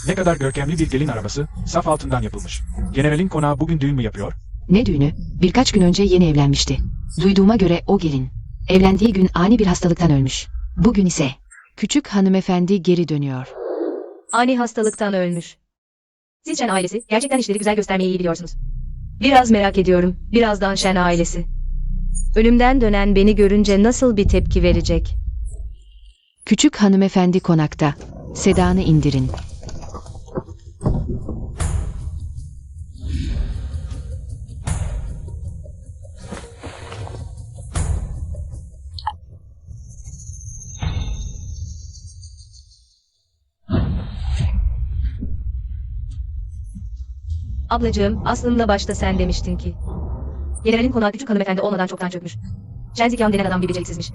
Ne kadar görkemli bir gelin arabası, saf altından yapılmış. Generalin konağı bugün düğün mü yapıyor? Ne düğünü? Birkaç gün önce yeni evlenmişti. Duyduğuma göre o gelin. Evlendiği gün ani bir hastalıktan ölmüş. Bugün ise küçük hanımefendi geri dönüyor. Ani hastalıktan ölmüş. Siz Şen ailesi gerçekten işleri güzel göstermeyi iyi biliyorsunuz. Biraz merak ediyorum. Birazdan Şen ailesi. Ölümden dönen beni görünce nasıl bir tepki verecek? Küçük hanımefendi konakta. Sedanı indirin. Ablacığım, aslında başta sen demiştin ki. Generalin konağı küçük hanımefendi olmadan çoktan çökmüş. Şenzikyan denen adam bir beceriksizmiş.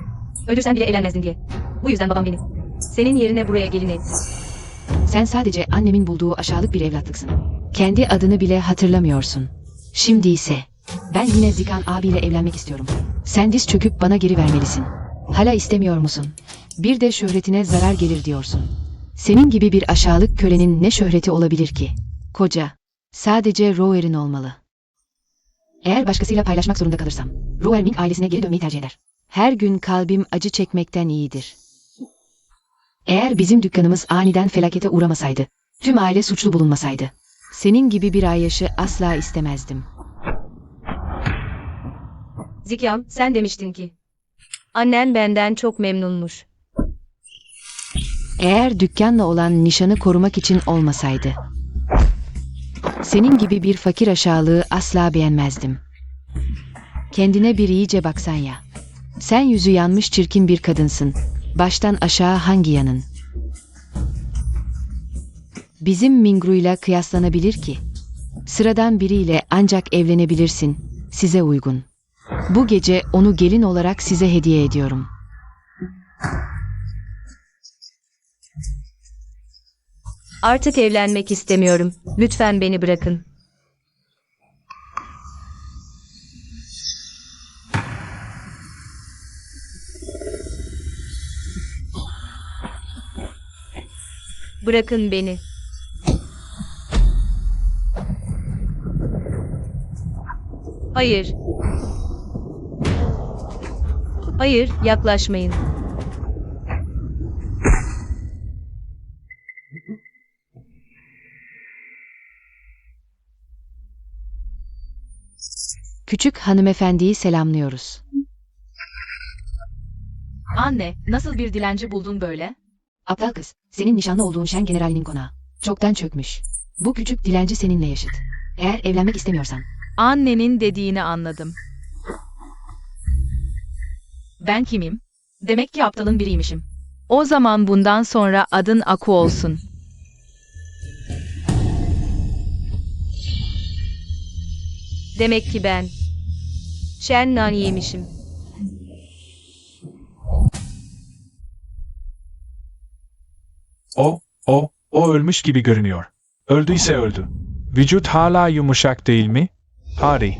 Öldürsen bile evlenmezdin diye. Bu yüzden babam beni senin yerine buraya gelin etti. Sen sadece annemin bulduğu aşağılık bir evlatlıksın. Kendi adını bile hatırlamıyorsun. Şimdi ise ben yine Zikan abiyle evlenmek istiyorum. Sen diz çöküp bana geri vermelisin. Hala istemiyor musun? Bir de şöhretine zarar gelir diyorsun. Senin gibi bir aşağılık kölenin ne şöhreti olabilir ki? Koca. Sadece Roer'in olmalı. Eğer başkasıyla paylaşmak zorunda kalırsam, Roer Ming ailesine geri dönmeyi tercih eder. Her gün kalbim acı çekmekten iyidir. Eğer bizim dükkanımız aniden felakete uğramasaydı, tüm aile suçlu bulunmasaydı, senin gibi bir ayyaşı asla istemezdim. Zikyan, sen demiştin ki. Annen benden çok memnunmuş. Eğer dükkanla olan nişanı korumak için olmasaydı, senin gibi bir fakir aşağılığı asla beğenmezdim. Kendine bir iyice baksan ya. Sen yüzü yanmış çirkin bir kadınsın. Baştan aşağı hangi yanın? Bizim Mingru'yla kıyaslanabilir ki. Sıradan biriyle ancak evlenebilirsin. Size uygun. Bu gece onu gelin olarak size hediye ediyorum. Artık evlenmek istemiyorum. Lütfen beni bırakın. Bırakın beni. Hayır. Hayır, yaklaşmayın. Küçük hanımefendiyi selamlıyoruz. Anne, nasıl bir dilenci buldun böyle? Aptal kız, senin nişanlı olduğun Şen generalinin konağı. Çoktan çökmüş. Bu küçük dilenci seninle yaşıt. Eğer evlenmek istemiyorsan. Annenin dediğini anladım. Ben kimim? Demek ki aptalın biriymişim. O zaman bundan sonra adın Aku olsun. Demek ki ben. Şen Naniye'mişim. O ölmüş gibi görünüyor. Öldüyse öldü. Vücut hala yumuşak değil mi? Hari.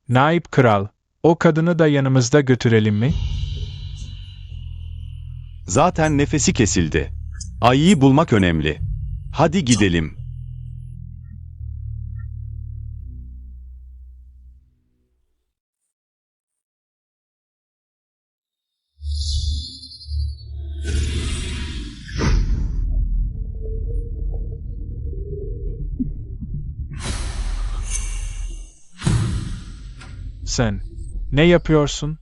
Naip Kral, o kadını da yanımızda götürelim mi? Zaten nefesi kesildi. Ayıyı bulmak önemli. Hadi gidelim. Sen ne yapıyorsun?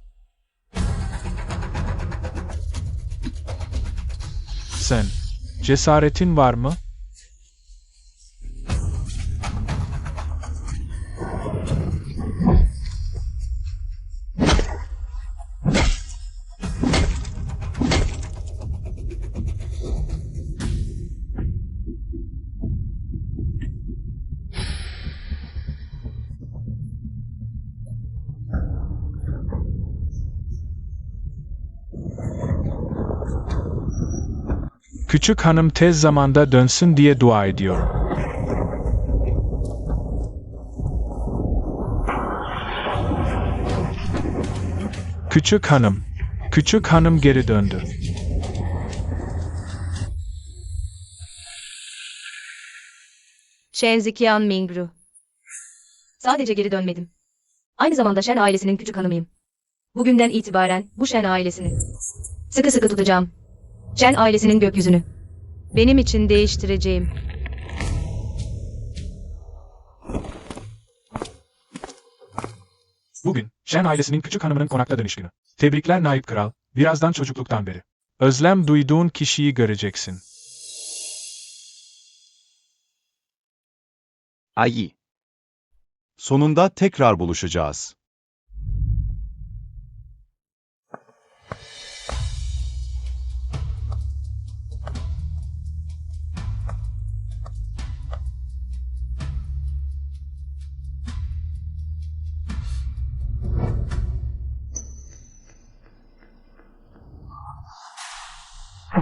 Sen cesaretin var mı? Küçük hanım tez zamanda dönsün diye dua ediyorum. Küçük hanım geri döndü. Shen Ziqian Mingru. Sadece geri dönmedim. Aynı zamanda Shen ailesinin küçük hanımıyım. Bugünden itibaren bu Shen ailesini sıkı sıkı tutacağım. Shen ailesinin gökyüzünü benim için değiştireceğim. Bugün Shen ailesinin küçük hanımının konakta dönüş günü. Tebrikler Naip Kral. Birazdan çocukluktan beri. Özlem duyduğun kişiyi göreceksin. Ayı. Sonunda tekrar buluşacağız.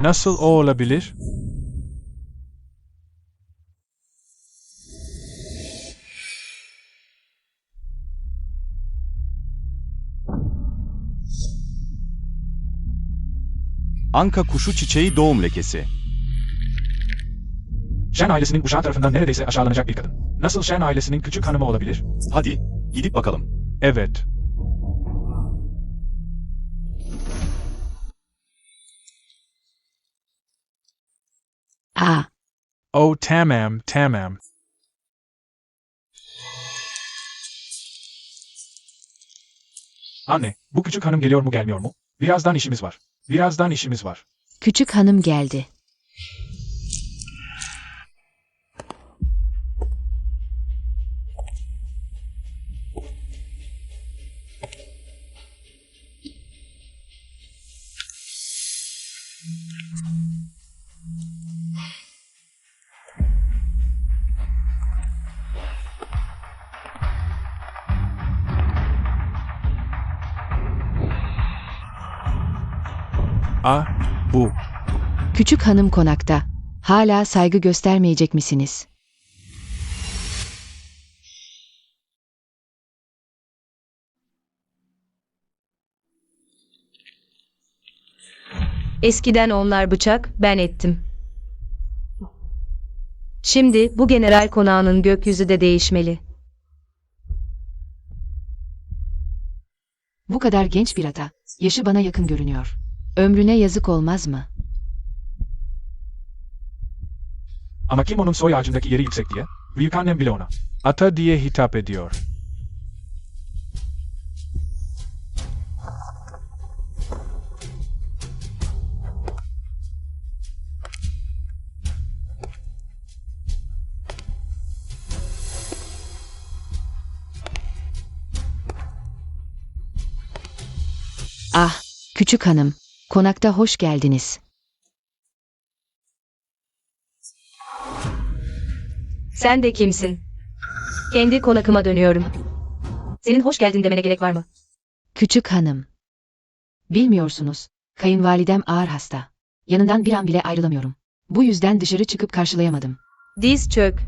Nasıl o olabilir? Anka kuşu çiçeği doğum lekesi. Shen ailesinin uşağı tarafından neredeyse aşağılanacak bir kadın. Nasıl Shen ailesinin küçük hanımı olabilir? Hadi, gidip bakalım. Evet. Ah, Oh tamam. Anne, bu küçük hanım geliyor mu gelmiyor mu? Birazdan işimiz var. küçük hanım geldi. Ah, bu. Küçük hanım konakta. Hala saygı göstermeyecek misiniz? Eskiden onlar bıçak, ben ettim. Şimdi bu general konağının gökyüzü de değişmeli. Bu kadar genç bir ata. Yaşı bana yakın görünüyor. Ömrüne yazık olmaz mı? Ama kim onun soy ağacındaki yeri yüksek diye? Büyükannem bile ona ata diye hitap ediyor. Ah, küçük hanım. Konakta hoş geldiniz. Sen de kimsin? Kendi konakıma dönüyorum. Senin hoş geldin demene gerek var mı? Küçük hanım. Bilmiyorsunuz. Kayınvalidem ağır hasta. Yanından bir an bile ayrılamıyorum. Bu yüzden dışarı çıkıp karşılayamadım. Diz çök.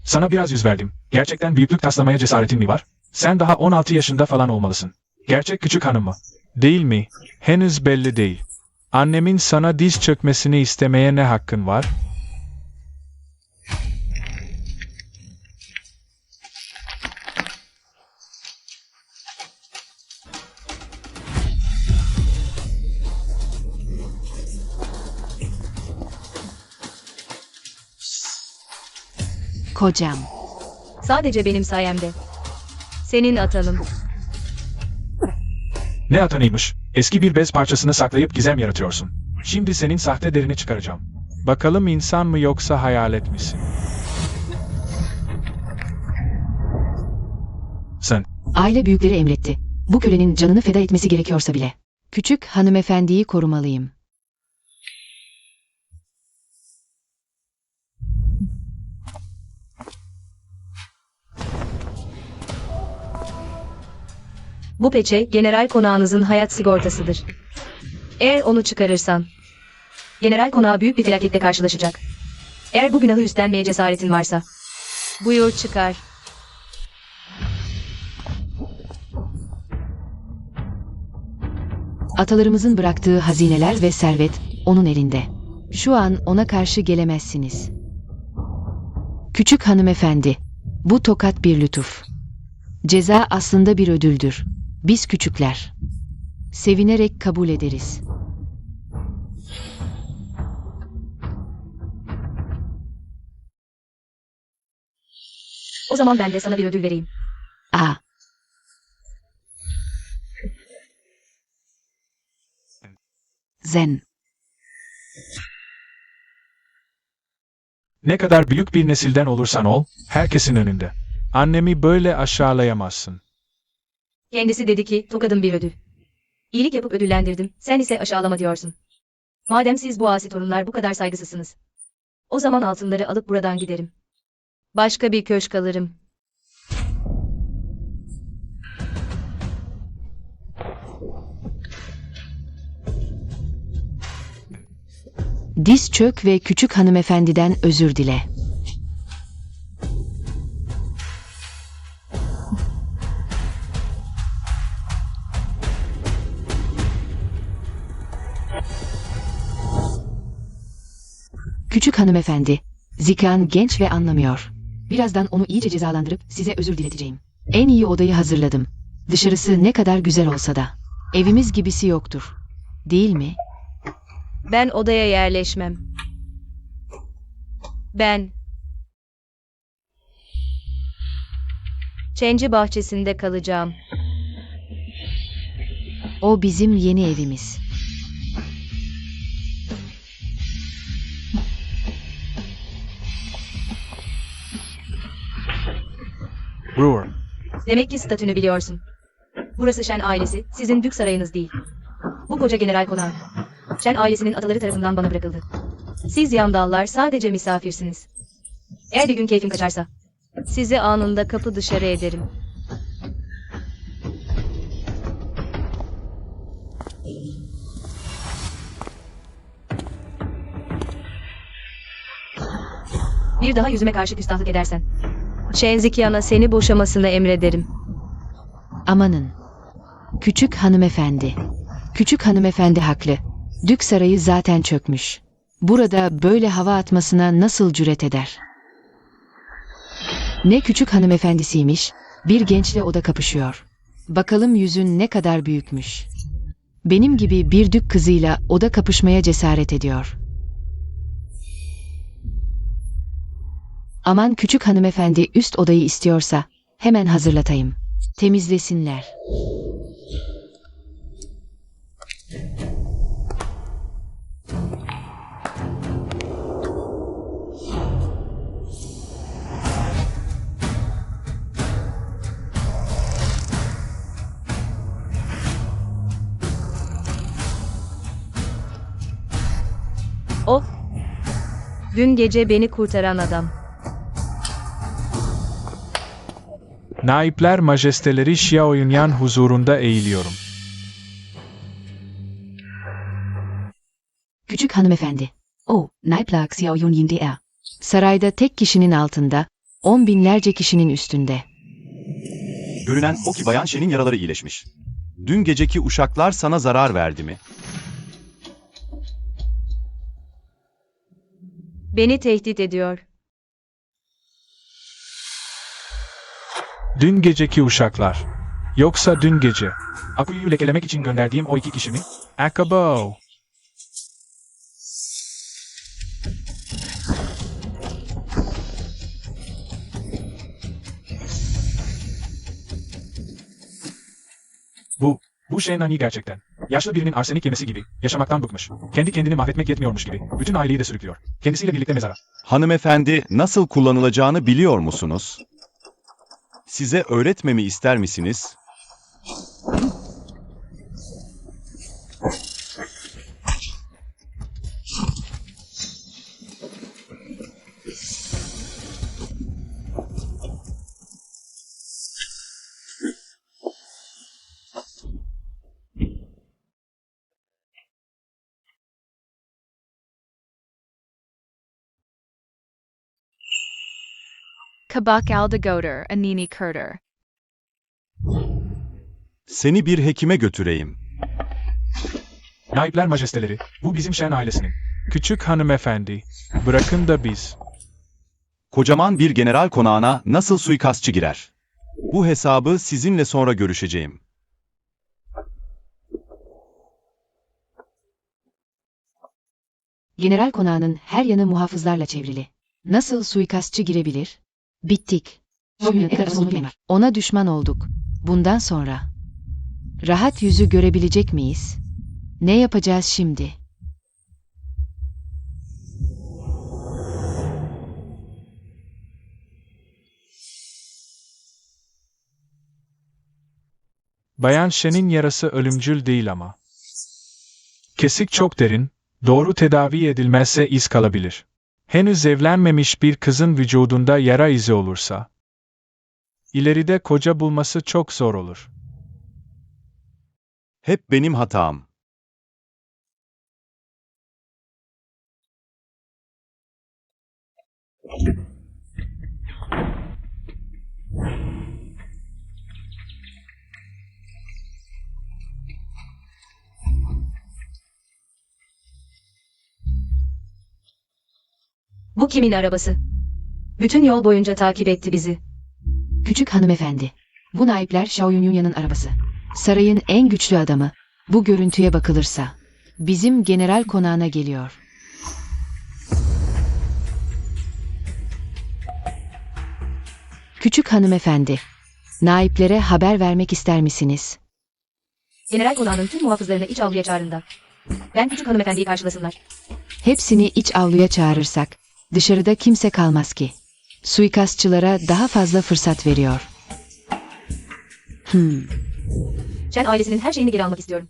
Sana biraz yüz verdim. Gerçekten büyüklük taslamaya cesaretin mi var? Sen daha 16 yaşında falan olmalısın. Gerçek küçük hanım mı? Değil mi? Henüz belli değil. Annemin sana diz çökmesini istemeye ne hakkın var? Kocam. Sadece benim sayemde. Senin atalım. Ne atanıymış? Eski bir bez parçasını saklayıp gizem yaratıyorsun. Şimdi senin sahte derini çıkaracağım. Bakalım insan mı yoksa hayalet misin? Sen. Aile büyükleri emretti. Bu kölenin canını feda etmesi gerekiyorsa bile. Küçük hanımefendiyi korumalıyım. Bu peçe general konağınızın hayat sigortasıdır. Eğer onu çıkarırsan, general konağı büyük bir felaketle karşılaşacak. Eğer bu günahı üstlenmeye cesaretin varsa, buyur çıkar. Atalarımızın bıraktığı hazineler ve servet onun elinde. Şu an ona karşı gelemezsiniz. Küçük hanımefendi, bu tokat bir lütuf. Ceza aslında bir ödüldür. Biz küçükler sevinerek kabul ederiz. O zaman ben de sana bir ödül vereyim. Aa, Zen. Ne kadar büyük bir nesilden olursan ol, herkesin önünde. Annemi böyle aşağılayamazsın. Kendisi dedi ki tokadım bir ödül. İyilik yapıp ödüllendirdim, sen ise aşağılama diyorsun. Madem siz bu asi torunlar bu kadar saygısızsınız, o zaman altınları alıp buradan giderim. Başka bir köşk alırım. Diz çök ve küçük hanımefendiden özür dile. Küçük hanımefendi, Zikan genç ve anlamıyor. Birazdan onu iyice cezalandırıp size özür dileteceğim. En iyi odayı hazırladım. Dışarısı ne kadar güzel olsa da. Evimiz gibisi yoktur. Değil mi? Ben odaya yerleşmem. Ben Çenci bahçesinde kalacağım. O bizim yeni evimiz. Brewer, Demek ki statünü biliyorsun. Burası Shen ailesi, sizin dük sarayınız değil. Bu koca general konağı. Shen ailesinin ataları tarafından bana bırakıldı. Siz yandallar sadece misafirsiniz. Eğer bir gün keyfim kaçarsa, sizi anında kapı dışarı ederim. Bir daha yüzüme karşı küstahlık edersen, Shenzikian'a seni boşamasını emrederim. Amanın. Küçük hanımefendi. Küçük hanımefendi haklı. Dük sarayı zaten çökmüş. Burada böyle hava atmasına nasıl cüret eder? Ne küçük hanımefendisiymiş, bir gençle o da kapışıyor. Bakalım yüzün ne kadar büyükmüş. Benim gibi bir dük kızıyla o da kapışmaya cesaret ediyor. Aman küçük hanımefendi üst odayı istiyorsa hemen hazırlatayım. Temizlesinler. O, dün gece beni kurtaran adam. naipler majesteleri Xiao Yunyan huzurunda eğiliyorum. Küçük hanımefendi. O, naipler Xiao Yunyin DR. Sarayda tek kişinin altında, 10 binlerce kişinin üstünde. Görünen o ki Bayan Shen'in yaraları iyileşmiş. Dün geceki uşaklar sana zarar verdi mi? Beni tehdit ediyor. Dün geceki uşaklar. Yoksa dün gece. Aku'yu lekelemek için gönderdiğim o iki kişi mi? Akabo. Bu şey nani gerçekten. Yaşlı birinin arsenik yemesi gibi, yaşamaktan bıkmış. Kendi kendini mahvetmek yetmiyormuş gibi, bütün aileyi de sürüklüyor. Kendisiyle birlikte mezara. Hanımefendi, nasıl kullanılacağını biliyor musunuz? Size öğretmemi ister misiniz? Kabak alda götür, anini kurtar. Seni bir hekime götüreyim. Naipler majesteleri, bu bizim Shen ailesinin. Küçük hanımefendi, bırakın da biz. Kocaman bir general konağına nasıl suikastçı girer? Bu hesabı sizinle sonra görüşeceğim. General konağının her yanı muhafızlarla çevrili. Nasıl suikastçı girebilir? Bittik. Ona düşman olduk. Bundan sonra. Rahat yüzü görebilecek miyiz? Ne yapacağız şimdi? Bayan Shen'in yarası ölümcül değil ama. Kesik çok derin, doğru tedavi edilmezse iz kalabilir. Henüz evlenmemiş bir kızın vücudunda yara izi olursa, ileride koca bulması çok zor olur. Hep benim hatam. Bu kimin arabası? Bütün yol boyunca takip etti bizi. Küçük hanımefendi. Bu naipler Xiao Yunyunya'nın arabası. Sarayın en güçlü adamı. Bu görüntüye bakılırsa. Bizim general konağına geliyor. Küçük hanımefendi. Naiplere haber vermek ister misiniz? General konağının tüm muhafızlarını iç avluya çağırın. Ben küçük hanımefendiyi karşılasınlar. Hepsini iç avluya çağırırsak, dışarıda kimse kalmaz ki. Suikastçılara daha fazla fırsat veriyor. Shen ailesinin her şeyini geri almak istiyorum.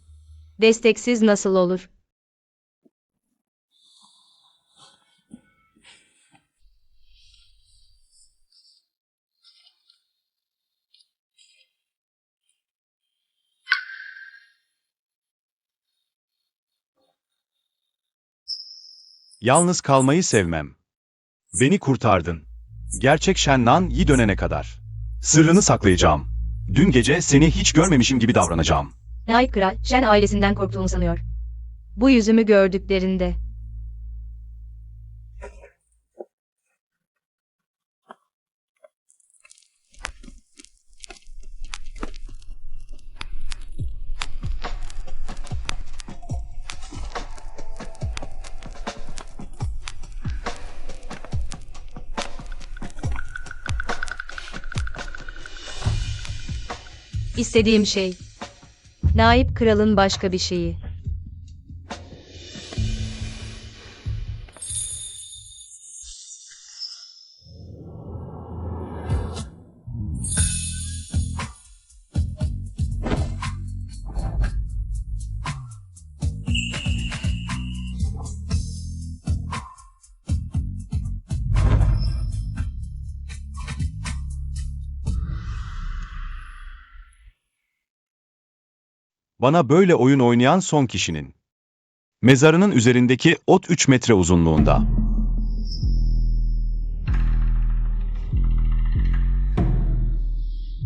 Desteksiz nasıl olur? Yalnız kalmayı sevmem. Beni kurtardın. Gerçek Shennan Yi dönene kadar. Sırrını saklayacağım. Dün gece seni hiç görmemişim gibi davranacağım. Naip Kral, Shen ailesinden korktuğunu sanıyor. Bu yüzümü gördüklerinde. İstediğim şey. Naip Kral'ın başka bir şeyi. Bana böyle oyun oynayan son kişinin. Mezarının üzerindeki ot 3 metre uzunluğunda.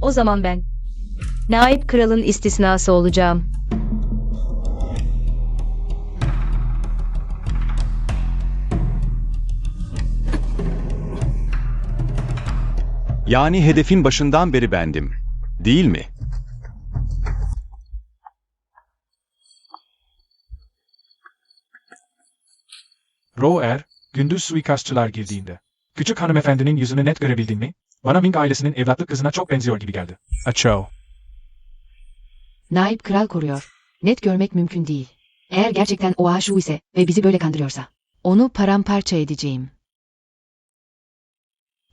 O zaman ben. Naip Kral'ın istisnası olacağım. Yani hedefin başından beri bendim. Değil mi? Ro'er, gündüz suikastçılar girdiğinde. Küçük hanımefendinin yüzünü net görebildin mi? Bana Ming ailesinin evlatlık kızına çok benziyor gibi geldi. Açao. Naip Kral koruyor. Net görmek mümkün değil. Eğer gerçekten o Aşu ise ve bizi böyle kandırıyorsa, onu paramparça edeceğim.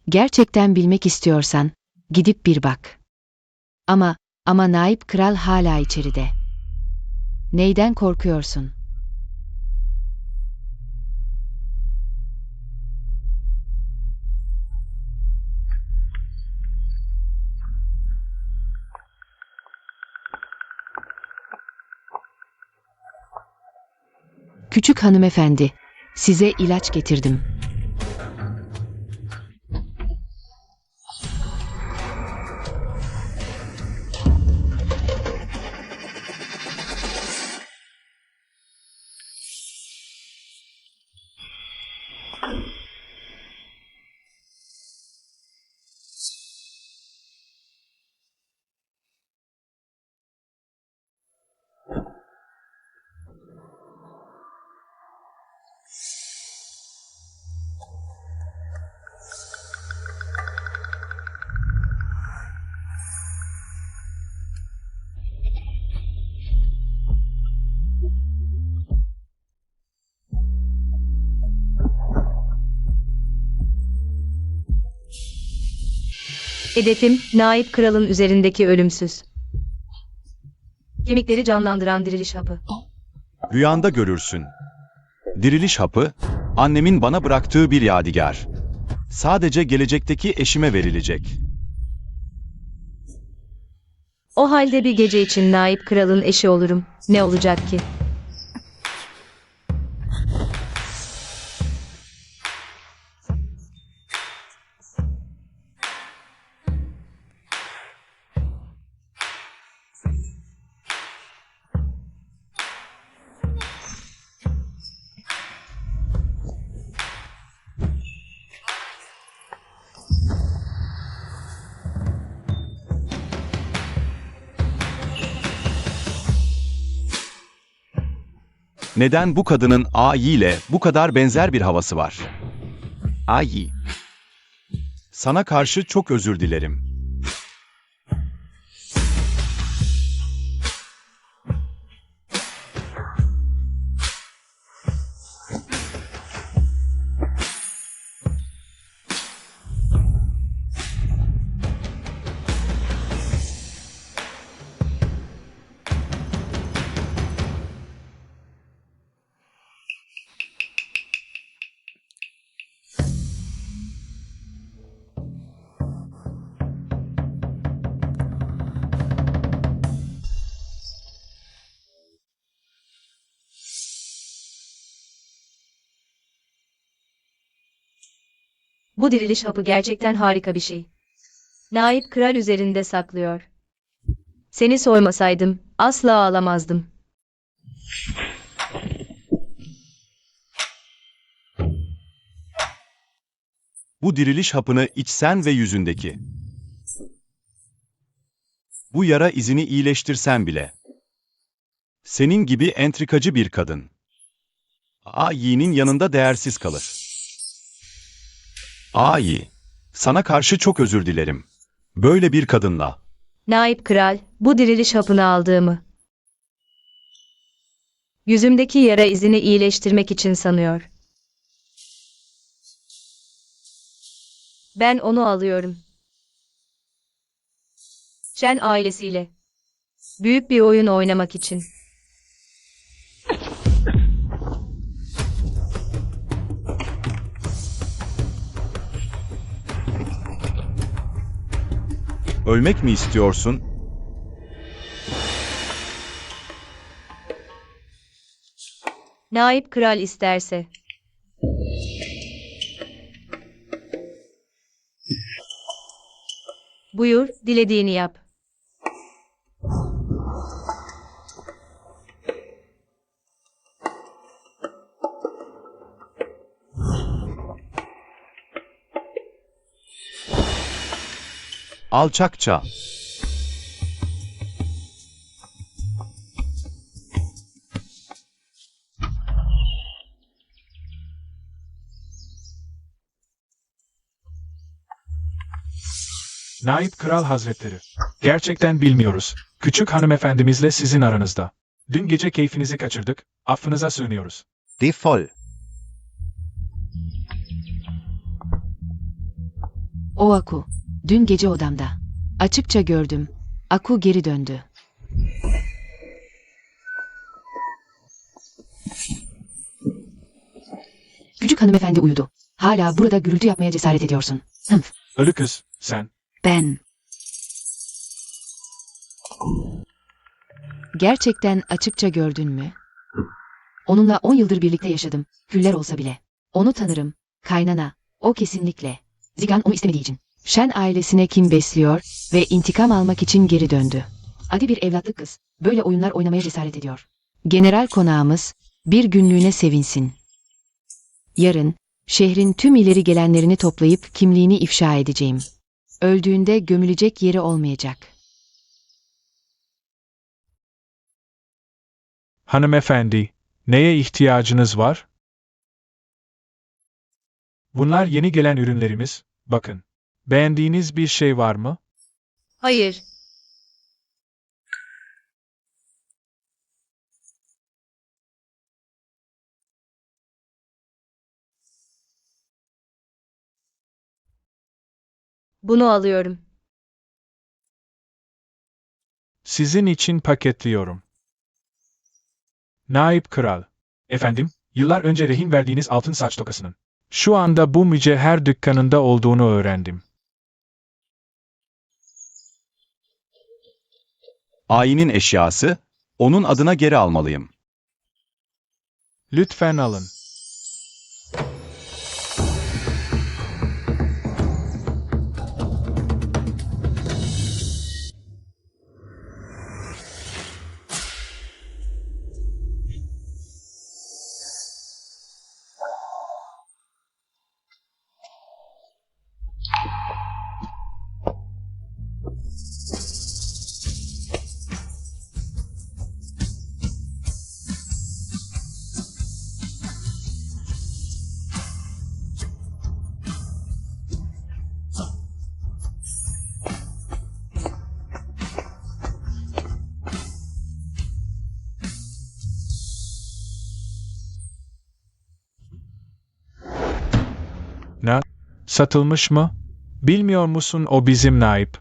Gerçekten bilmek istiyorsan, gidip bir bak. Ama Naip Kral hala içeride. Neyden korkuyorsun? Küçük hanımefendi, size ilaç getirdim. Hedefim, Naip Kral'ın üzerindeki ölümsüz. Kemikleri canlandıran diriliş hapı. Rüyanda görürsün. Diriliş hapı, annemin bana bıraktığı bir yadigar. Sadece gelecekteki eşime verilecek. O halde bir gece için Naip Kral'ın eşi olurum. Ne olacak ki? Neden bu kadının Ayi ile bu kadar benzer bir havası var? Ayi. Sana karşı çok özür dilerim. Bu diriliş hapı gerçekten harika bir şey. Naip Kral üzerinde saklıyor. Seni soymasaydım asla ağlamazdım. Bu diriliş hapını içsen ve yüzündeki. Bu yara izini iyileştirsen bile. Senin gibi entrikacı bir kadın. Ayi'nin yanında değersiz kalır. Ayi, sana karşı çok özür dilerim. Böyle bir kadınla. Naip Kral, bu diriliş hapını aldığımı yüzümdeki yara izini iyileştirmek için sanıyor. Ben onu alıyorum. Shen ailesiyle. Büyük bir oyun oynamak için. Ölmek mi istiyorsun? Naip Kral isterse. Buyur, dilediğini yap. Alçakça. Naip Kral Hazretleri. Gerçekten bilmiyoruz. Küçük hanımefendimizle sizin aranızda. Dün gece keyfinizi kaçırdık. Affınıza sığınıyoruz. Defol. O Aku. Dün gece odamda. Açıkça gördüm. Aku geri döndü. Küçük hanımefendi uyudu. Hala burada gürültü yapmaya cesaret ediyorsun. Ölü kız, sen. Ben. Gerçekten açıkça gördün mü? Onunla 10 yıldır birlikte yaşadım. Küller olsa bile. Onu tanırım. Kaynana. O kesinlikle. Zigan onu istemediği için. Shen ailesine kim besliyor ve intikam almak için geri döndü. Adi bir evlatlık kız. Böyle oyunlar oynamaya cesaret ediyor. General konağımız bir günlüğüne sevinsin. Yarın şehrin tüm ileri gelenlerini toplayıp kimliğini ifşa edeceğim. Öldüğünde gömülecek yeri olmayacak. Hanımefendi, neye ihtiyacınız var? Bunlar yeni gelen ürünlerimiz, bakın. Beğendiğiniz bir şey var mı? Hayır. Bunu alıyorum. Sizin için paketliyorum. Naip Kral. Efendim, yıllar önce rehin verdiğiniz altın saç tokasının. Şu anda bu mücevher dükkanında olduğunu öğrendim. Ayinin eşyası, onun adına geri almalıyım. Lütfen alın. Ne? Satılmış mı? Bilmiyor musun o bizim Naip?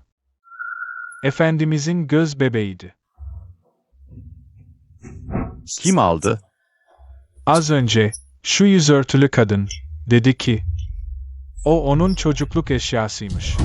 Efendimizin göz bebeğiydi. Kim aldı? Az önce, şu yüzörtülü kadın, dedi ki, o onun çocukluk eşyasıymış.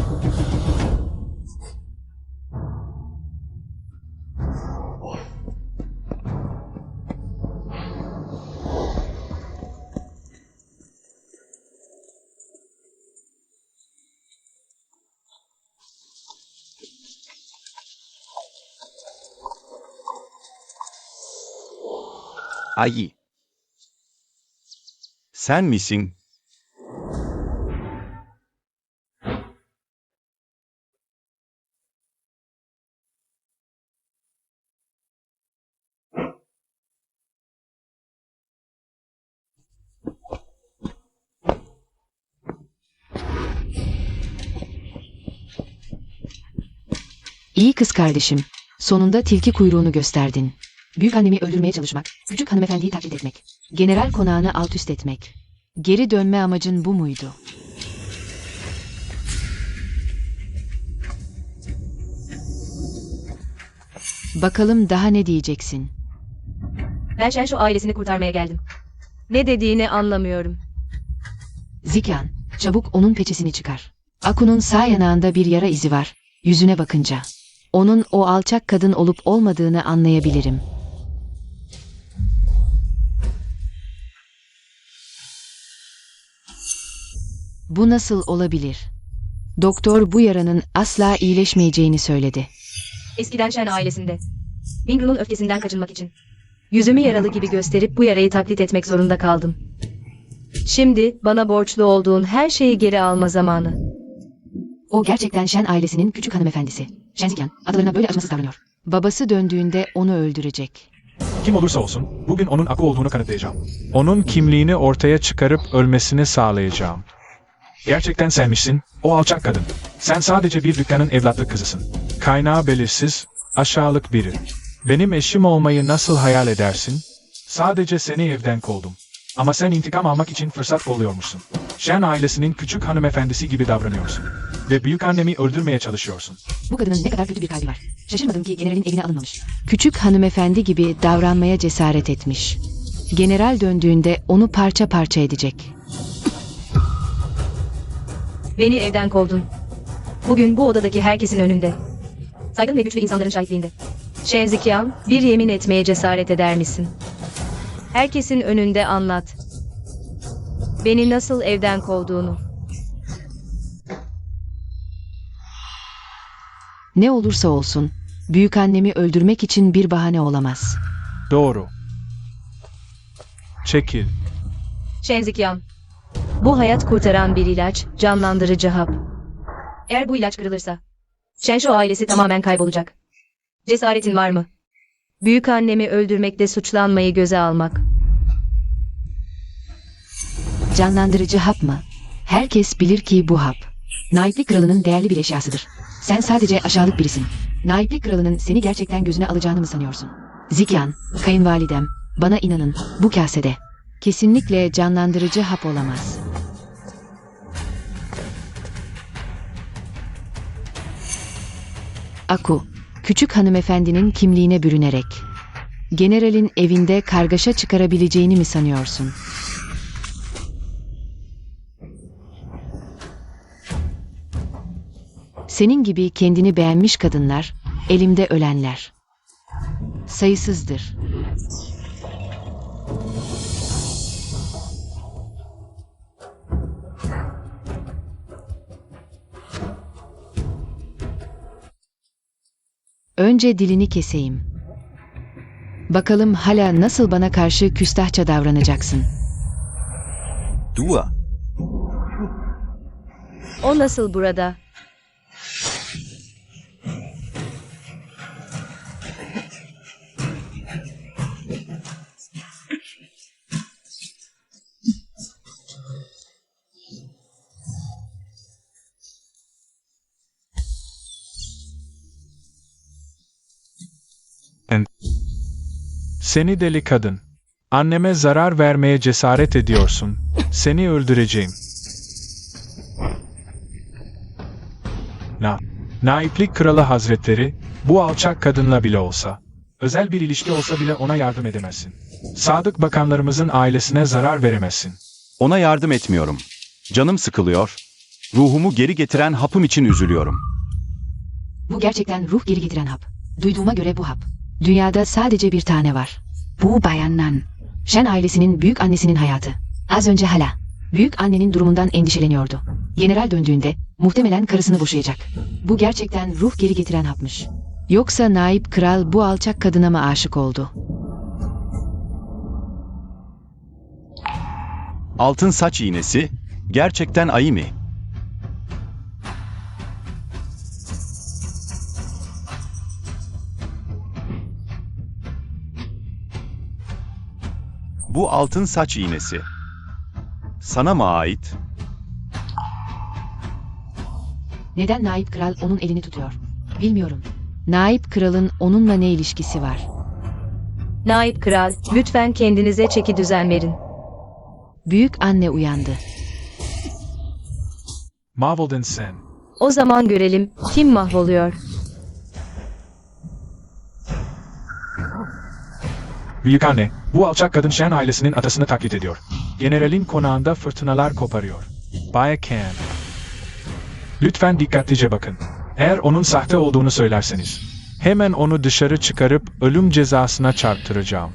Ay. Sen misin? İyi kız kardeşim. Sonunda tilki kuyruğunu gösterdin. Büyük annemi öldürmeye çalışmak, küçük hanımefendiyi taklit etmek, general konağını alt üst etmek. Geri dönme amacın bu muydu? Bakalım daha ne diyeceksin? Ben Şenshu ailesini kurtarmaya geldim. Ne dediğini anlamıyorum. Zikan, çabuk onun peçesini çıkar. Aku'nun sağ yanağında bir yara izi var, yüzüne bakınca. Onun o alçak kadın olup olmadığını anlayabilirim. Bu nasıl olabilir? Doktor bu yaranın asla iyileşmeyeceğini söyledi. Eskiden Shen ailesinde. Mingru'nun öfkesinden kaçınmak için. Yüzümü yaralı gibi gösterip bu yarayı taklit etmek zorunda kaldım. Şimdi bana borçlu olduğun her şeyi geri alma zamanı. O gerçekten Shen ailesinin küçük hanımefendisi. Shenzikan, adalarına böyle acımasız davranıyor. Babası döndüğünde onu öldürecek. Kim olursa olsun, bugün onun Aku olduğunu kanıtlayacağım. Onun kimliğini ortaya çıkarıp ölmesini sağlayacağım. Gerçekten senmişsin, o alçak kadın. Sen sadece bir dükkanın evlatlık kızısın. Kaynağı belirsiz, aşağılık biri. Benim eşim olmayı nasıl hayal edersin? Sadece seni evden kovdum. Ama sen intikam almak için fırsat kolluyormuşsun. Shen ailesinin küçük hanımefendisi gibi davranıyorsun. Ve büyük annemi öldürmeye çalışıyorsun. Bu kadının ne kadar kötü bir kalbi var. Şaşırmadım ki generalin evine alınmamış. Küçük hanımefendi gibi davranmaya cesaret etmiş. General döndüğünde onu parça parça edecek. Beni evden kovdun. Bugün bu odadaki herkesin önünde. Saygın ve güçlü insanların şahitliğinde. Shenzikan, bir yemin etmeye cesaret eder misin? Herkesin önünde anlat. Beni nasıl evden kovduğunu. Ne olursa olsun, büyük annemi öldürmek için bir bahane olamaz. Doğru. Çekil. Shenzikan, bu hayat kurtaran bir ilaç, canlandırıcı hap. Eğer bu ilaç kırılırsa, Shenshu ailesi tamamen kaybolacak. Cesaretin var mı? Büyük annemi öldürmekle suçlanmayı göze almak. Canlandırıcı hap mı? Herkes bilir ki bu hap Naiplik Kralı'nın değerli bir eşyasıdır. Sen sadece aşağılık birisin. Naiplik Kralı'nın seni gerçekten gözüne alacağını mı sanıyorsun? Zikyan, kayınvalidem, bana inanın, bu kasede. Kesinlikle canlandırıcı hap olamaz. Aku, küçük hanımefendinin kimliğine bürünerek. Generalin evinde kargaşa çıkarabileceğini mi sanıyorsun? Senin gibi kendini beğenmiş kadınlar, elimde ölenler. Sayısızdır. Önce dilini keseyim. Bakalım hala nasıl bana karşı küstahça davranacaksın. Dua. O nasıl burada? Seni deli kadın. Anneme zarar vermeye cesaret ediyorsun. Seni öldüreceğim. Naiplik Kralı Hazretleri, bu alçak kadınla bile olsa, özel bir ilişki olsa bile ona yardım edemezsin. Sadık bakanlarımızın ailesine zarar veremezsin. Ona yardım etmiyorum. Canım sıkılıyor. Ruhumu geri getiren hapım için üzülüyorum. Bu gerçekten ruh geri getiren hap. Duyduğuma göre bu hap. Dünyada sadece bir tane var. Bu Bayan Nan. Shen ailesinin büyük annesinin hayatı. Az önce hala. Büyük annenin durumundan endişeleniyordu. General döndüğünde muhtemelen karısını boşayacak. Bu gerçekten ruh geri getiren hapmış. Yoksa naip kral bu alçak kadına mı aşık oldu? Altın saç iğnesi, gerçekten ayı mı? Bu altın saç iğnesi. Sana mı ait? Neden naip kral onun elini tutuyor? Bilmiyorum. Naip kralın onunla ne ilişkisi var? Naip Kral, lütfen kendinize çeki düzen verin. Büyük anne uyandı. Mahvoldun sen. O zaman görelim kim mahvoluyor. Büyük anne, bu alçak kadın Shen ailesinin atasını taklit ediyor. Generalin konağında fırtınalar koparıyor. Bay Ken. Lütfen dikkatlice bakın. Eğer onun sahte olduğunu söylerseniz, hemen onu dışarı çıkarıp ölüm cezasına çarptıracağım.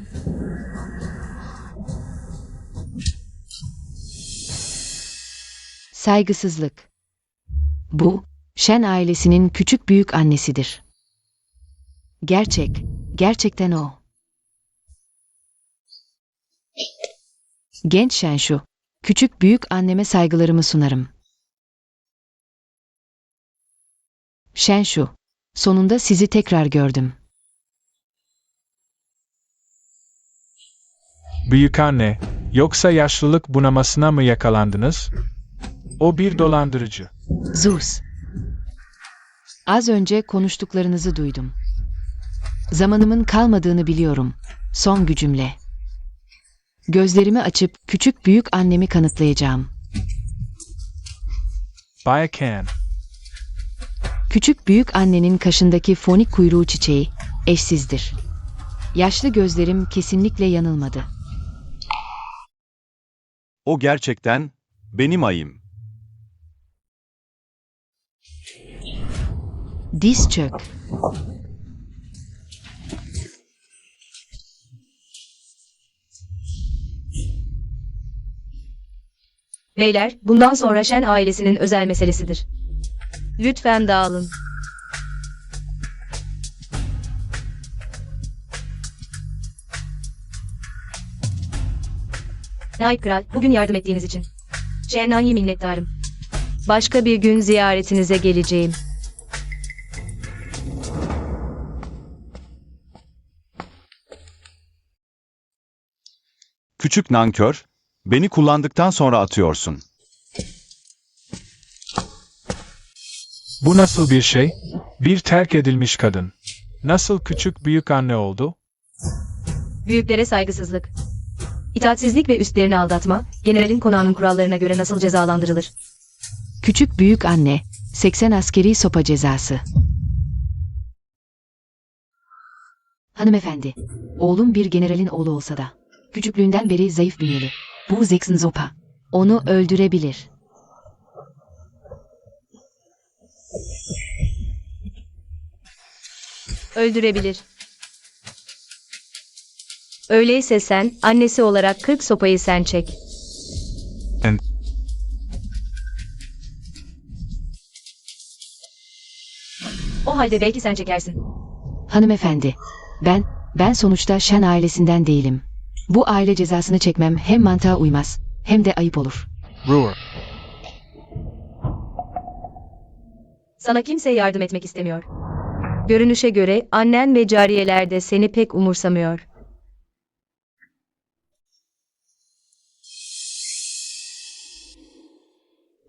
Saygısızlık. Bu, Shen ailesinin küçük büyük annesidir. Gerçekten o. Genç Shenshu, küçük büyük anneme saygılarımı sunarım. Shenshu, sonunda sizi tekrar gördüm. Büyük anne, yoksa yaşlılık bunamasına mı yakalandınız? O bir dolandırıcı. Zeus. Az önce konuştuklarınızı duydum. Zamanımın kalmadığını biliyorum. Son gücümle. Gözlerimi açıp küçük büyük annemi kanıtlayacağım. Bay Ken. Küçük büyük annenin kaşındaki fonik kuyruğu çiçeği eşsizdir. Yaşlı gözlerim kesinlikle yanılmadı. O gerçekten benim ayım. Diz çök. Beyler, bundan sonra Shen ailesinin özel meselesidir. Lütfen dağılın. Naip Kral, bugün yardım ettiğiniz için. Shen Nan'ye minnettarım. Başka bir gün ziyaretinize geleceğim. Küçük nankör, beni kullandıktan sonra atıyorsun. Bu nasıl bir şey? Bir terk edilmiş kadın. Nasıl küçük büyük anne oldu? Büyüklere saygısızlık. İtaatsizlik ve üstlerini aldatma, generalin konağının kurallarına göre nasıl cezalandırılır? Küçük büyük anne, 80 askeri sopa cezası. Hanımefendi, oğlum bir generalin oğlu olsa da, küçüklüğünden beri zayıf bünyeli. Bu Zeksin Zopa. Onu öldürebilir. Öldürebilir. Öyleyse sen, annesi olarak 40 sopayı sen çek. En- O halde belki sen çekersin. Hanımefendi, ben sonuçta Shen ailesinden değilim. Bu aile cezasını çekmem hem mantığa uymaz, hem de ayıp olur. Brewer. Sana kimse yardım etmek istemiyor. Görünüşe göre annen ve cariyeler de seni pek umursamıyor.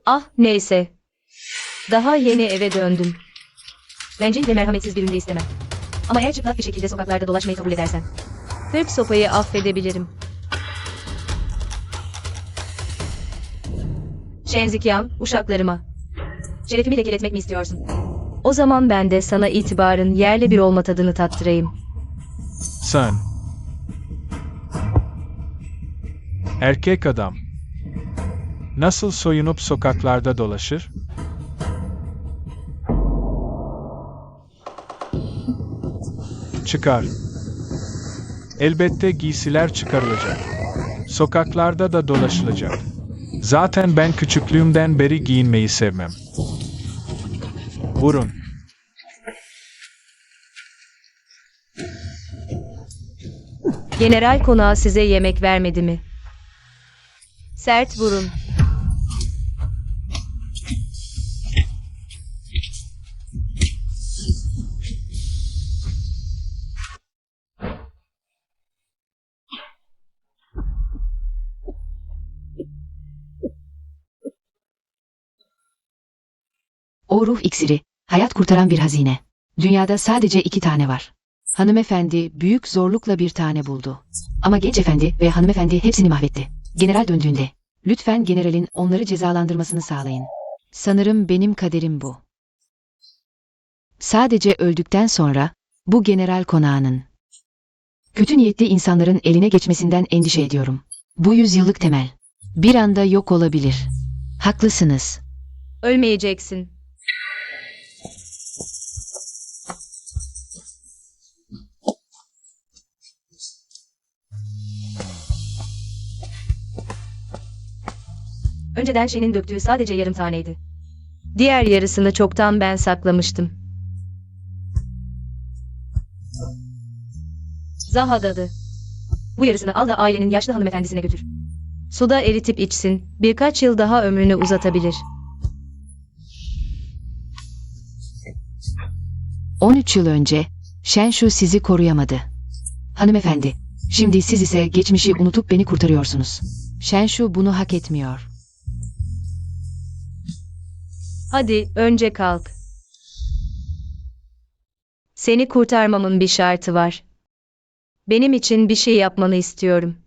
Ah, neyse. Daha yeni eve döndüm. Bencil ve merhametsiz birini de istemem. Ama eğer çıplak bir şekilde sokaklarda dolaşmayı kabul edersen, 40 sopayı affedebilirim. Şenzikyam, uşaklarıma. Şerefimi lekeletmek mi istiyorsun? O zaman ben de sana itibarın yerle bir olma tadını tattırayım. Sen. Erkek adam. Nasıl soyunup sokaklarda dolaşır? Çıkar. Elbette giysiler çıkarılacak. Sokaklarda da dolaşılacak. Zaten ben küçüklüğümden beri giyinmeyi sevmem. Vurun. General konağı size yemek vermedi mi? Sert vurun. O ruh iksiri, hayat kurtaran bir hazine. Dünyada sadece 2 tane var. Hanımefendi büyük zorlukla bir tane buldu. Ama genç efendi ve hanımefendi hepsini mahvetti. General döndüğünde, lütfen generalin onları cezalandırmasını sağlayın. Sanırım benim kaderim bu. Sadece öldükten sonra, bu general konağının. Kötü niyetli insanların eline geçmesinden endişe ediyorum. Bu 100 yıllık temel. Bir anda yok olabilir. Haklısınız. Ölmeyeceksin. Önceden Shen'in döktüğü sadece yarım taneydi. Diğer yarısını çoktan ben saklamıştım. Zahadadı. Bu yarısını al da ailenin yaşlı hanımefendisine götür. Suda eritip içsin. Birkaç yıl daha ömrünü uzatabilir. 13 yıl önce, Shenshu sizi koruyamadı. Hanımefendi, şimdi siz ise geçmişi unutup beni kurtarıyorsunuz. Shenshu bunu hak etmiyor. Hadi önce kalk. Seni kurtarmamın bir şartı var. Benim için bir şey yapmanı istiyorum.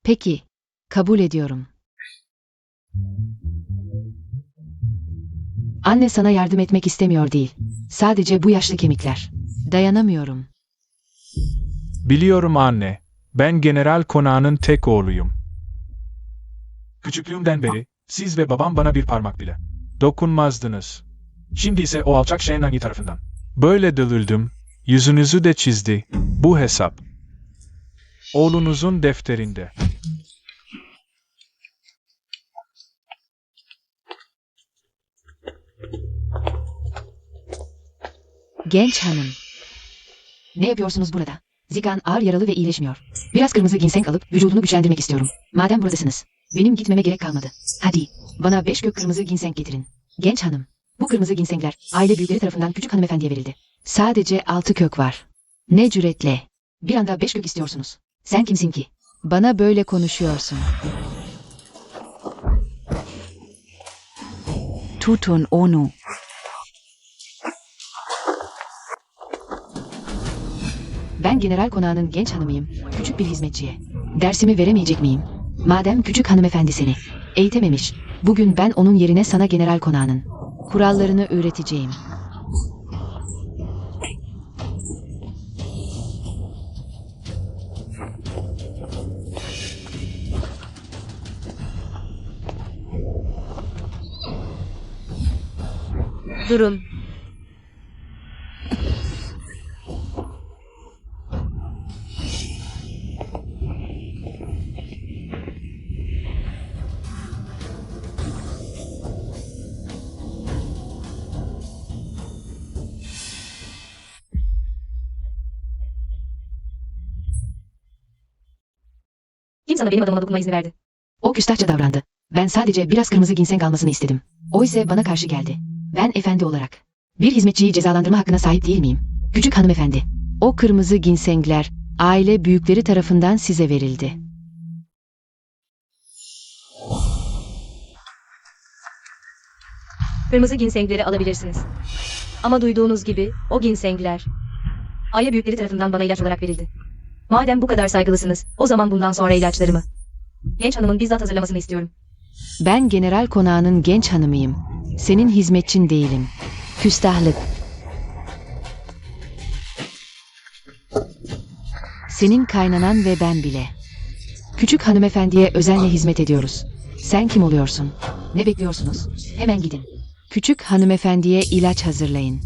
Peki, kabul ediyorum. Anne sana yardım etmek istemiyor değil. Sadece bu yaşlı kemikler. Dayanamıyorum. Biliyorum anne. Ben General Konağı'nın tek oğluyum. Küçüklüğümden beri siz ve babam bana bir parmak bile dokunmazdınız. Şimdi ise o alçak Shenangi tarafından. Böyle dövüldüm, yüzünüzü de çizdi. Bu hesap. Oğlunuzun defterinde. Genç hanım. Ne yapıyorsunuz burada? Zikan ağır yaralı ve iyileşmiyor. Biraz kırmızı ginseng alıp vücudunu güçlendirmek istiyorum. Madem buradasınız. Benim gitmeme gerek kalmadı. Hadi, bana 5 kök kırmızı ginseng getirin. Genç hanım. Bu kırmızı ginsengler aile büyükleri tarafından küçük hanımefendiye verildi. Sadece 6 kök var. Ne cüretle. Bir anda 5 kök istiyorsunuz. Sen kimsin ki? Bana böyle konuşuyorsun. Tutun onu. Ben general konağının genç hanımıyım. Küçük bir hizmetçiye. Dersimi veremeyecek miyim? Madem küçük hanımefendi seni eğitememiş, bugün ben onun yerine sana general konağının kurallarını öğreteceğim. Durun. Kim sana benim adıma dokunma izni verdi? O küstahça davrandı. Ben sadece biraz kırmızı ginseng almasını istedim. O ise bana karşı geldi. Ben efendi olarak bir hizmetçiyi cezalandırma hakkına sahip değil miyim? Küçük hanımefendi. O kırmızı ginsengler aile büyükleri tarafından size verildi. Kırmızı ginsengleri alabilirsiniz. Ama duyduğunuz gibi o ginsengler aile büyükleri tarafından bana ilaç olarak verildi. Madem bu kadar saygılısınız, o zaman bundan sonra ilaçlarımı genç hanımın bizzat hazırlamasını istiyorum. Ben general konağının genç hanımıyım. Senin hizmetçin değilim. Küstahlık. Senin kaynanan ve ben bile. Küçük hanımefendiye özenle hizmet ediyoruz. Sen kim oluyorsun? Ne bekliyorsunuz? Hemen gidin. Küçük hanımefendiye ilaç hazırlayın.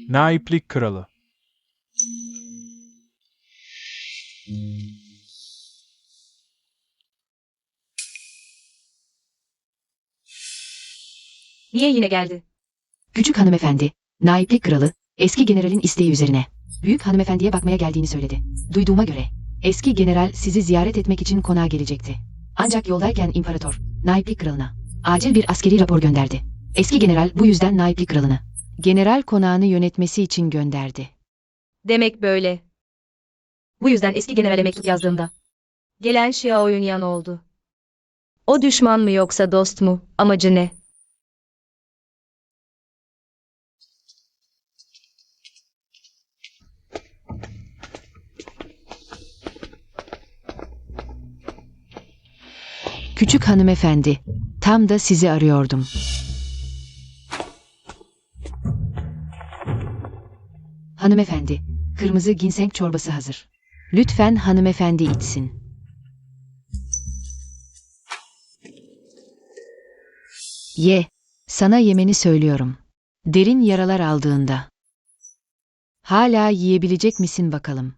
Naiplik kralı. Niye yine geldi? Küçük hanımefendi, naiplik kralı, eski generalin isteği üzerine büyük hanımefendiye bakmaya geldiğini söyledi. Duyduğuma göre eski general sizi ziyaret etmek için konağa gelecekti. Ancak yoldayken imparator, naiplik kralına acil bir askeri rapor gönderdi. Eski general bu yüzden naiplik kralını general konağını yönetmesi için gönderdi. Demek böyle. Bu yüzden eski generale mektup yazdığımda gelen Şia Oyunyan oldu. O düşman mı yoksa dost mu? Amacı ne? Küçük hanımefendi, tam da sizi arıyordum. Hanımefendi, kırmızı ginseng çorbası hazır. Lütfen hanımefendi içsin. Ye, sana yemeni söylüyorum. Derin yaralar aldığında. Hala yiyebilecek misin bakalım?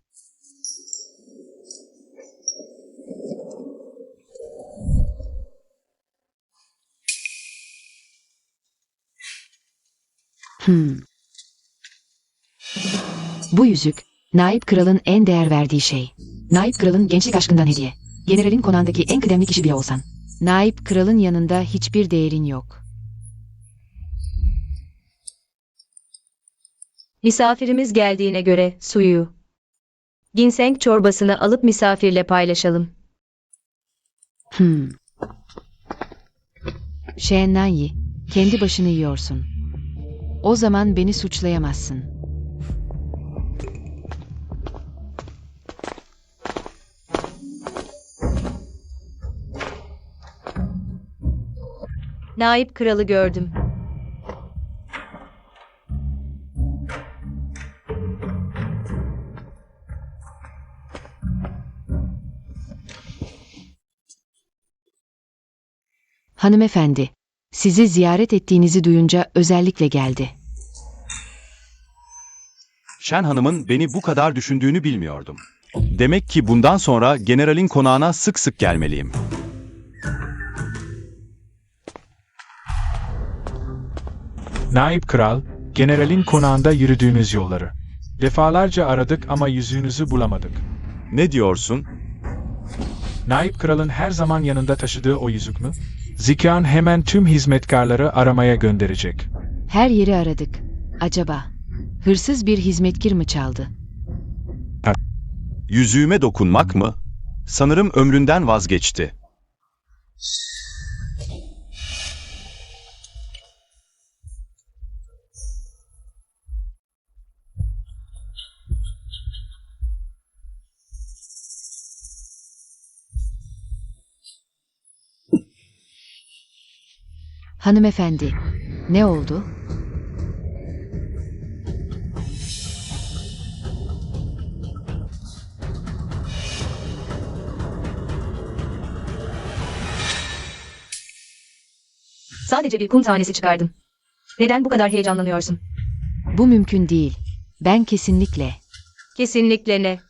Bu yüzük, Naip Kral'ın en değer verdiği şey. Naip Kral'ın gençlik aşkından hediye. Generalin konağındaki en kıdemli kişi bile olsan. Naip Kral'ın yanında hiçbir değerin yok. Misafirimiz geldiğine göre suyu, ginseng çorbasını alıp misafirle paylaşalım. Şennayi, kendi başını yiyorsun. O zaman beni suçlayamazsın. Naip kralı gördüm. Hanımefendi, sizi ziyaret ettiğinizi duyunca özellikle geldi. Shen Hanım'ın beni bu kadar düşündüğünü bilmiyordum. Demek ki bundan sonra generalin konağına sık sık gelmeliyim. Naip kral, generalin konağında yürüdüğünüz yolları Defalarca aradık ama yüzüğünüzü bulamadık. Ne diyorsun? Naip kralın her zaman yanında taşıdığı o yüzük mü? Zikan hemen tüm hizmetkarları aramaya gönderecek. Her yeri aradık. Acaba hırsız bir hizmetkar mı çaldı? Yüzüğüme dokunmak mı? Sanırım ömründen vazgeçti. Hanımefendi, ne oldu? Sadece bir kum tanesi çıkardım. Neden bu kadar heyecanlanıyorsun? Bu mümkün değil. Ben kesinlikle. Kesinlikle ne?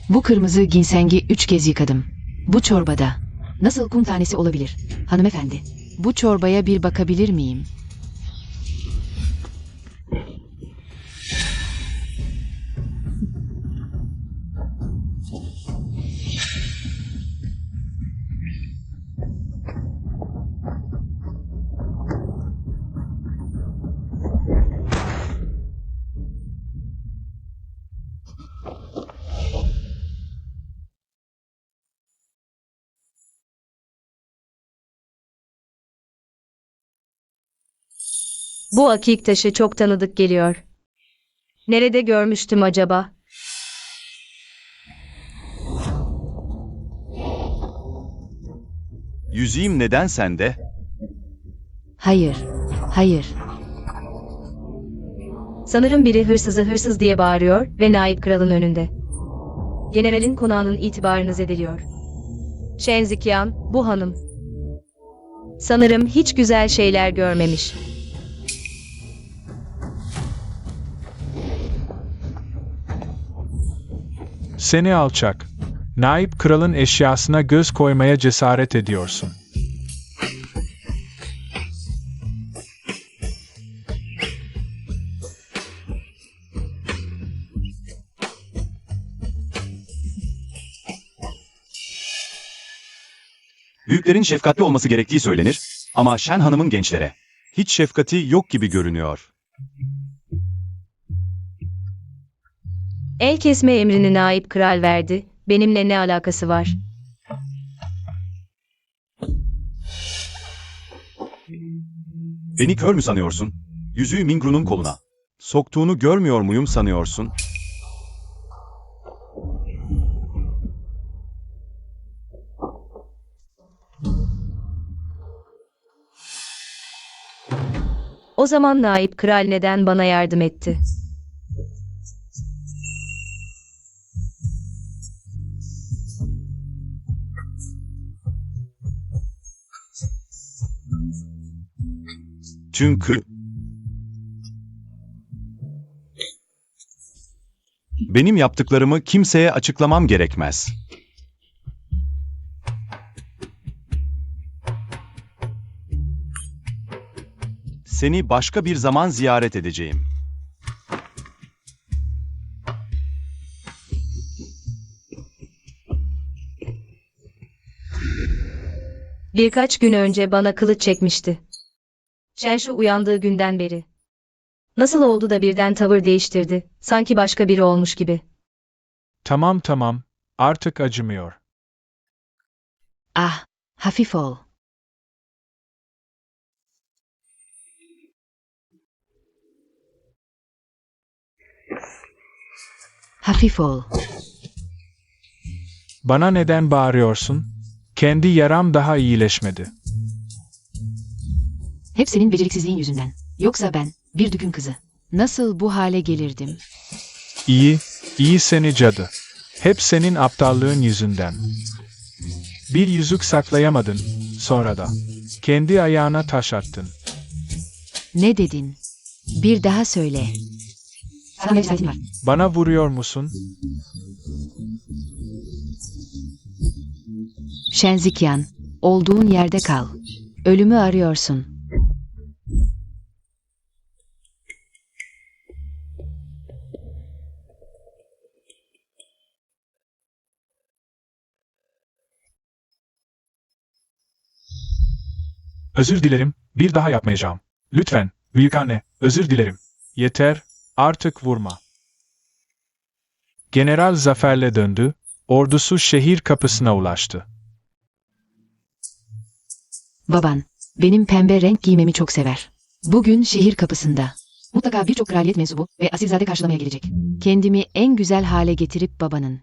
Bu kırmızı ginsengi 3 kez yıkadım. Bu çorbada. Nasıl kum tanesi olabilir? Hanımefendi, bu çorbaya bir bakabilir miyim? Bu akik taşı çok tanıdık geliyor. Nerede görmüştüm acaba? Yüzüğüm neden sende? Hayır, hayır. Sanırım biri hırsızı hırsız diye bağırıyor ve naip kralın önünde. Generalin konağının itibarını zedeliyor. Şenzikyan, bu hanım. Sanırım hiç güzel şeyler görmemiş. Seni alçak. Naip kralın eşyasına göz koymaya cesaret ediyorsun. Büyüklerin şefkatli olması gerektiği söylenir ama Shen Hanım'ın gençlere hiç şefkati yok gibi görünüyor. El kesme emrini naip kral verdi. Benimle ne alakası var? Beni kör mü sanıyorsun? Yüzüğü Mingru'nun koluna soktuğunu görmüyor muyum sanıyorsun? O zaman naip kral neden bana yardım etti? Çünkü benim yaptıklarımı kimseye açıklamam gerekmez. Seni başka bir zaman ziyaret edeceğim. Birkaç gün önce bana kılıç çekmişti. Shenshi uyandığı günden beri. Nasıl oldu da birden tavır değiştirdi, sanki başka biri olmuş gibi. Tamam, artık acımıyor. Ah, hafif ol. Hafif ol. Bana neden bağırıyorsun? Kendi yaram daha iyileşmedi. Hep senin beceriksizliğin yüzünden. Yoksa ben, bir dükün kızı. Nasıl bu hale gelirdim? İyi seni cadı. Hep senin aptallığın yüzünden. Bir yüzük saklayamadın, sonra da. Kendi ayağına taş attın. Ne dedin? Bir daha söyle. Sana ne cesaretin var? Bana vuruyor musun? Şenzikyan, olduğun yerde kal. Ölümü arıyorsun. Özür dilerim, bir daha yapmayacağım. Lütfen, büyükanne, özür dilerim. Yeter, artık vurma. General zaferle döndü, ordusu şehir kapısına ulaştı. Baban, benim pembe renk giymemi çok sever. Bugün şehir kapısında. Mutlaka birçok kraliyet mensubu ve asilzade karşılamaya gelecek. Kendimi en güzel hale getirip babanın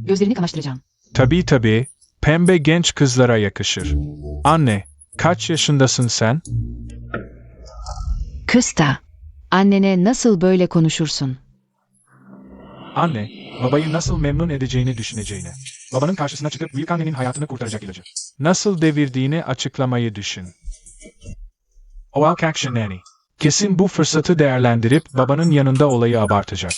gözlerini kamaştıracağım. Tabii, pembe genç kızlara yakışır. Anne, kaç yaşındasın sen? Kısta, annene nasıl böyle konuşursun? Anne, babayı nasıl memnun edeceğini düşüneceğini. Babanın karşısına çıkıp büyük annenin hayatını kurtaracak ilacı. Nasıl devirdiğini açıklamayı düşün. O action nanny. Kesin bu fırsatı değerlendirip babanın yanında olayı abartacak.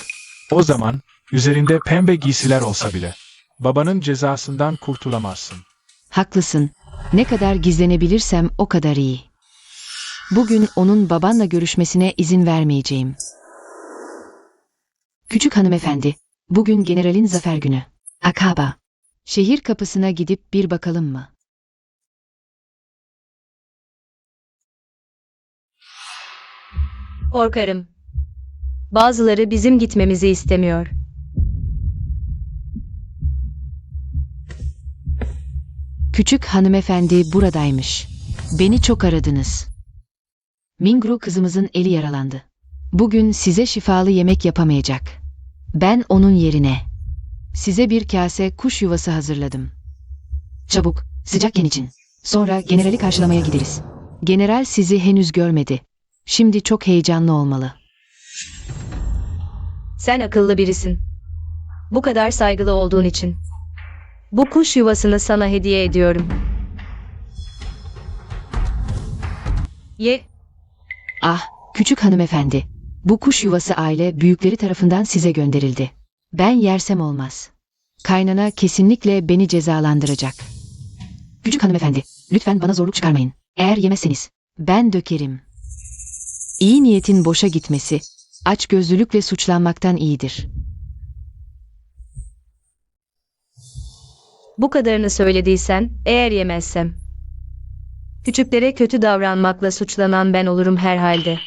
O zaman, üzerinde pembe giysiler olsa bile, babanın cezasından kurtulamazsın. Haklısın. Ne kadar gizlenebilirsem o kadar iyi. Bugün onun babanla görüşmesine izin vermeyeceğim. Küçük hanımefendi, bugün generalin zafer günü. Akaba. Şehir kapısına gidip bir bakalım mı? Korkarım. Bazıları bizim gitmemizi istemiyor. Küçük hanımefendi buradaymış. Beni çok aradınız. Mingru kızımızın eli yaralandı. Bugün size şifalı yemek yapamayacak. Ben onun yerine size bir kase kuş yuvası hazırladım. Çabuk, sıcakken için. Sonra generali karşılamaya gideriz. General sizi henüz görmedi. Şimdi çok heyecanlı olmalı. Sen akıllı birisin. Bu kadar saygılı olduğun için. Bu kuş yuvasını sana hediye ediyorum. Ye. Ah, küçük hanımefendi. Bu kuş yuvası aile büyükleri tarafından size gönderildi. Ben yersem olmaz. Kaynana kesinlikle beni cezalandıracak. Küçük hanımefendi, lütfen bana zorluk çıkarmayın. Eğer yemezseniz, ben dökerim. İyi niyetin boşa gitmesi, açgözlülükle suçlanmaktan iyidir. Bu kadarını söylediysen, eğer yemezsem. Küçüklere kötü davranmakla suçlanan ben olurum herhalde.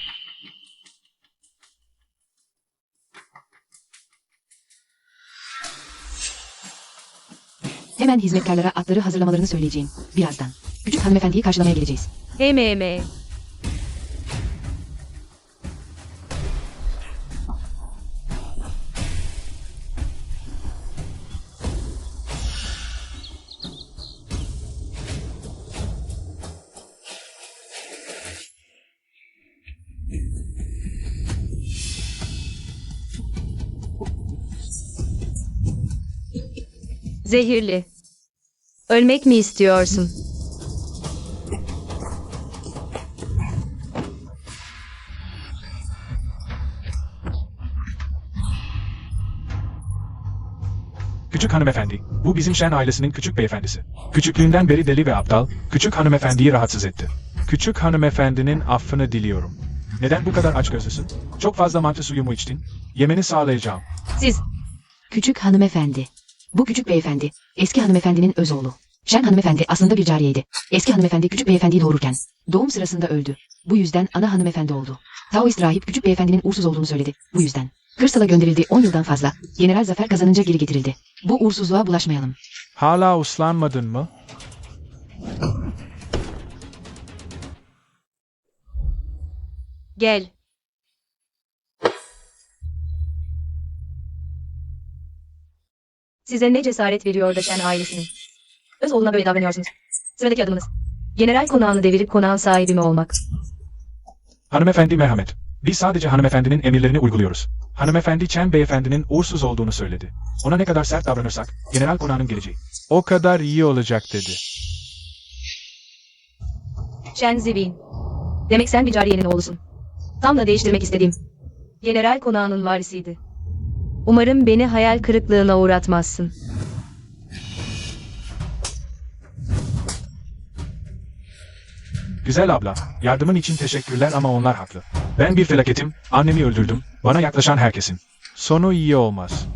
Hemen hizmetkarlara atları hazırlamalarını söyleyeceğim. Birazdan. Küçük hanımefendiyi karşılamaya geleceğiz. Heme. Zehirli. Ölmek mi istiyorsun? Küçük hanımefendi, bu bizim Shen ailesinin küçük beyefendisi. Küçüklüğünden beri deli ve aptal, küçük hanımefendiyi rahatsız etti. Küçük hanımefendinin affını diliyorum. Neden bu kadar açgözlüsün? Çok fazla mantı suyu mu içtin? Yemeni sağlayacağım. Siz. Küçük hanımefendi. Bu küçük beyefendi, eski hanımefendinin öz oğlu. Shen hanımefendi aslında bir cariyeydi. Eski hanımefendi küçük beyefendiyi doğururken doğum sırasında öldü. Bu yüzden ana hanımefendi oldu. Taoist rahip küçük beyefendinin uğursuz olduğunu söyledi. Bu yüzden. Kırsal'a gönderildi 10 yıldan fazla. General zafer kazanınca geri getirildi. Bu uğursuzluğa bulaşmayalım. Hala uslanmadın mı? Gel. Size ne cesaret veriyor da Shen ailesinin? Öz oğluna böyle davranıyorsunuz. Sıradaki adımınız. General konağını devirip konağın sahibi mi olmak? Hanımefendi merhamet. Biz sadece hanımefendinin emirlerini uyguluyoruz. Hanımefendi Chen beyefendinin uğursuz olduğunu söyledi. Ona ne kadar sert davranırsak, general konağının geleceği o kadar iyi olacak dedi. Shen Zivin. Demek sen bir cariyenin oğlusun. Tam da değiştirmek istediğim. General konağının varisiydi. Umarım beni hayal kırıklığına uğratmazsın. Güzel abla, yardımın için teşekkürler ama onlar haklı. Ben bir felaketim, annemi öldürdüm, bana yaklaşan herkesin. Sonu iyi olmaz.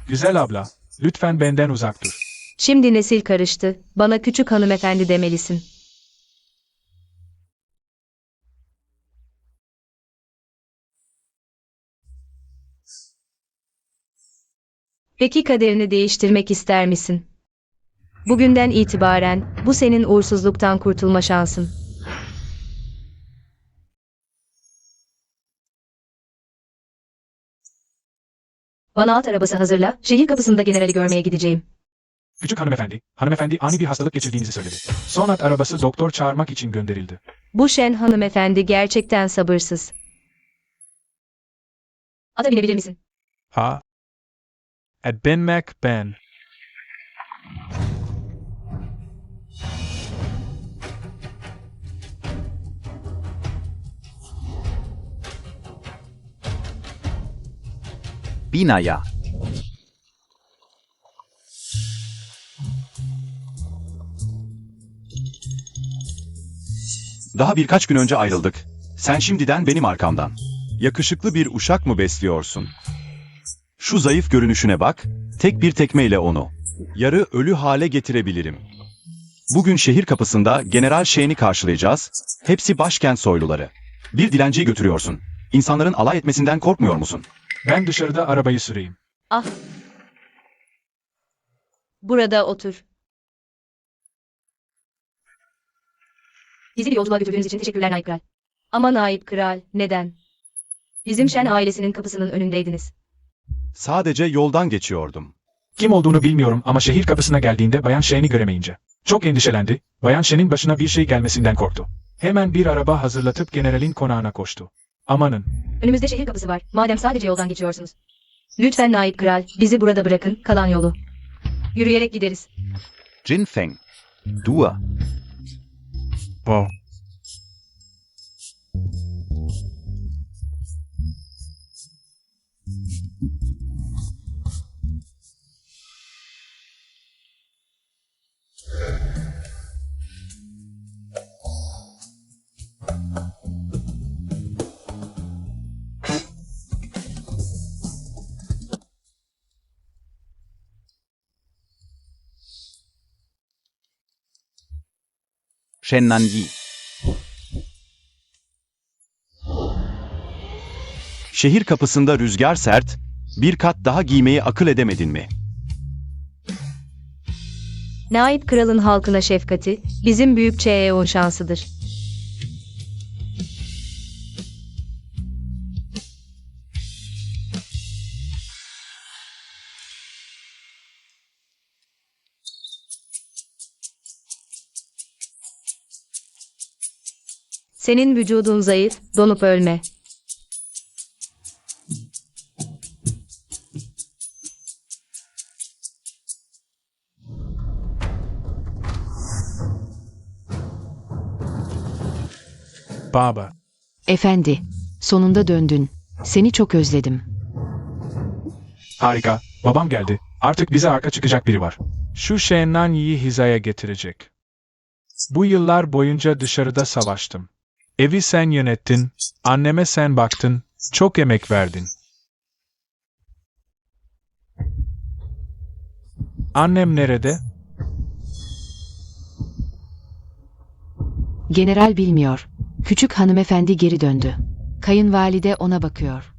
Güzel abla, lütfen benden uzak dur. Şimdi nesil karıştı. Bana küçük hanımefendi demelisin. Peki kaderini değiştirmek ister misin? Bugünden itibaren bu senin uğursuzluktan kurtulma şansın. Bana at arabası hazırla, şehir kapısında generali görmeye gideceğim. Küçük hanımefendi ani bir hastalık geçirdiğinizi söyledi. Son at arabası doktor çağırmak için gönderildi. Bu şen hanımefendi gerçekten sabırsız. Ata binebilir misin? Ha? Binmek ben. Binaya. Daha birkaç gün önce ayrıldık. Sen şimdiden benim arkamdan. Yakışıklı bir uşak mı besliyorsun? Şu zayıf görünüşüne bak, tek bir tekmeyle onu yarı ölü hale getirebilirim. Bugün şehir kapısında General Shane'i karşılayacağız. Hepsi başkent soyluları. Bir dilenciyi götürüyorsun. İnsanların alay etmesinden korkmuyor musun? Ben dışarıda arabayı süreyim. Ah. Burada otur. Bizi bir yolculuğa götürdüğünüz için teşekkürler Naip Kral. Ama Naip Kral, neden? Bizim Shen ailesinin kapısının önündeydiniz. Sadece yoldan geçiyordum. Kim olduğunu bilmiyorum ama şehir kapısına geldiğinde Bayan Shane'i göremeyince çok endişelendi. Bayan Shane'in başına bir şey gelmesinden korktu. Hemen bir araba hazırlatıp generalin konağına koştu. Amanın. Önümüzde şehir kapısı var. Madem sadece yoldan geçiyorsunuz. Lütfen Naip Kral, bizi burada bırakın, kalan yolu. Yürüyerek gideriz. Jinfeng. Dua. Wow. Shennanyi. Şehir kapısında rüzgar sert, bir kat daha giymeyi akıl edemedin mi? Naip Kral'ın halkına şefkati, bizim büyük Cheon şansıdır. Senin vücudun zayıf, donup ölme. Baba. Efendi, sonunda döndün. Seni çok özledim. Harika. Babam geldi. Artık bize arka çıkacak biri var. Şu Shennanyi'yi hizaya getirecek. Bu yıllar boyunca dışarıda savaştım. Evi sen yönettin, anneme sen baktın, çok emek verdin. Annem nerede? General bilmiyor. Küçük hanımefendi geri döndü. Kayınvalide ona bakıyor.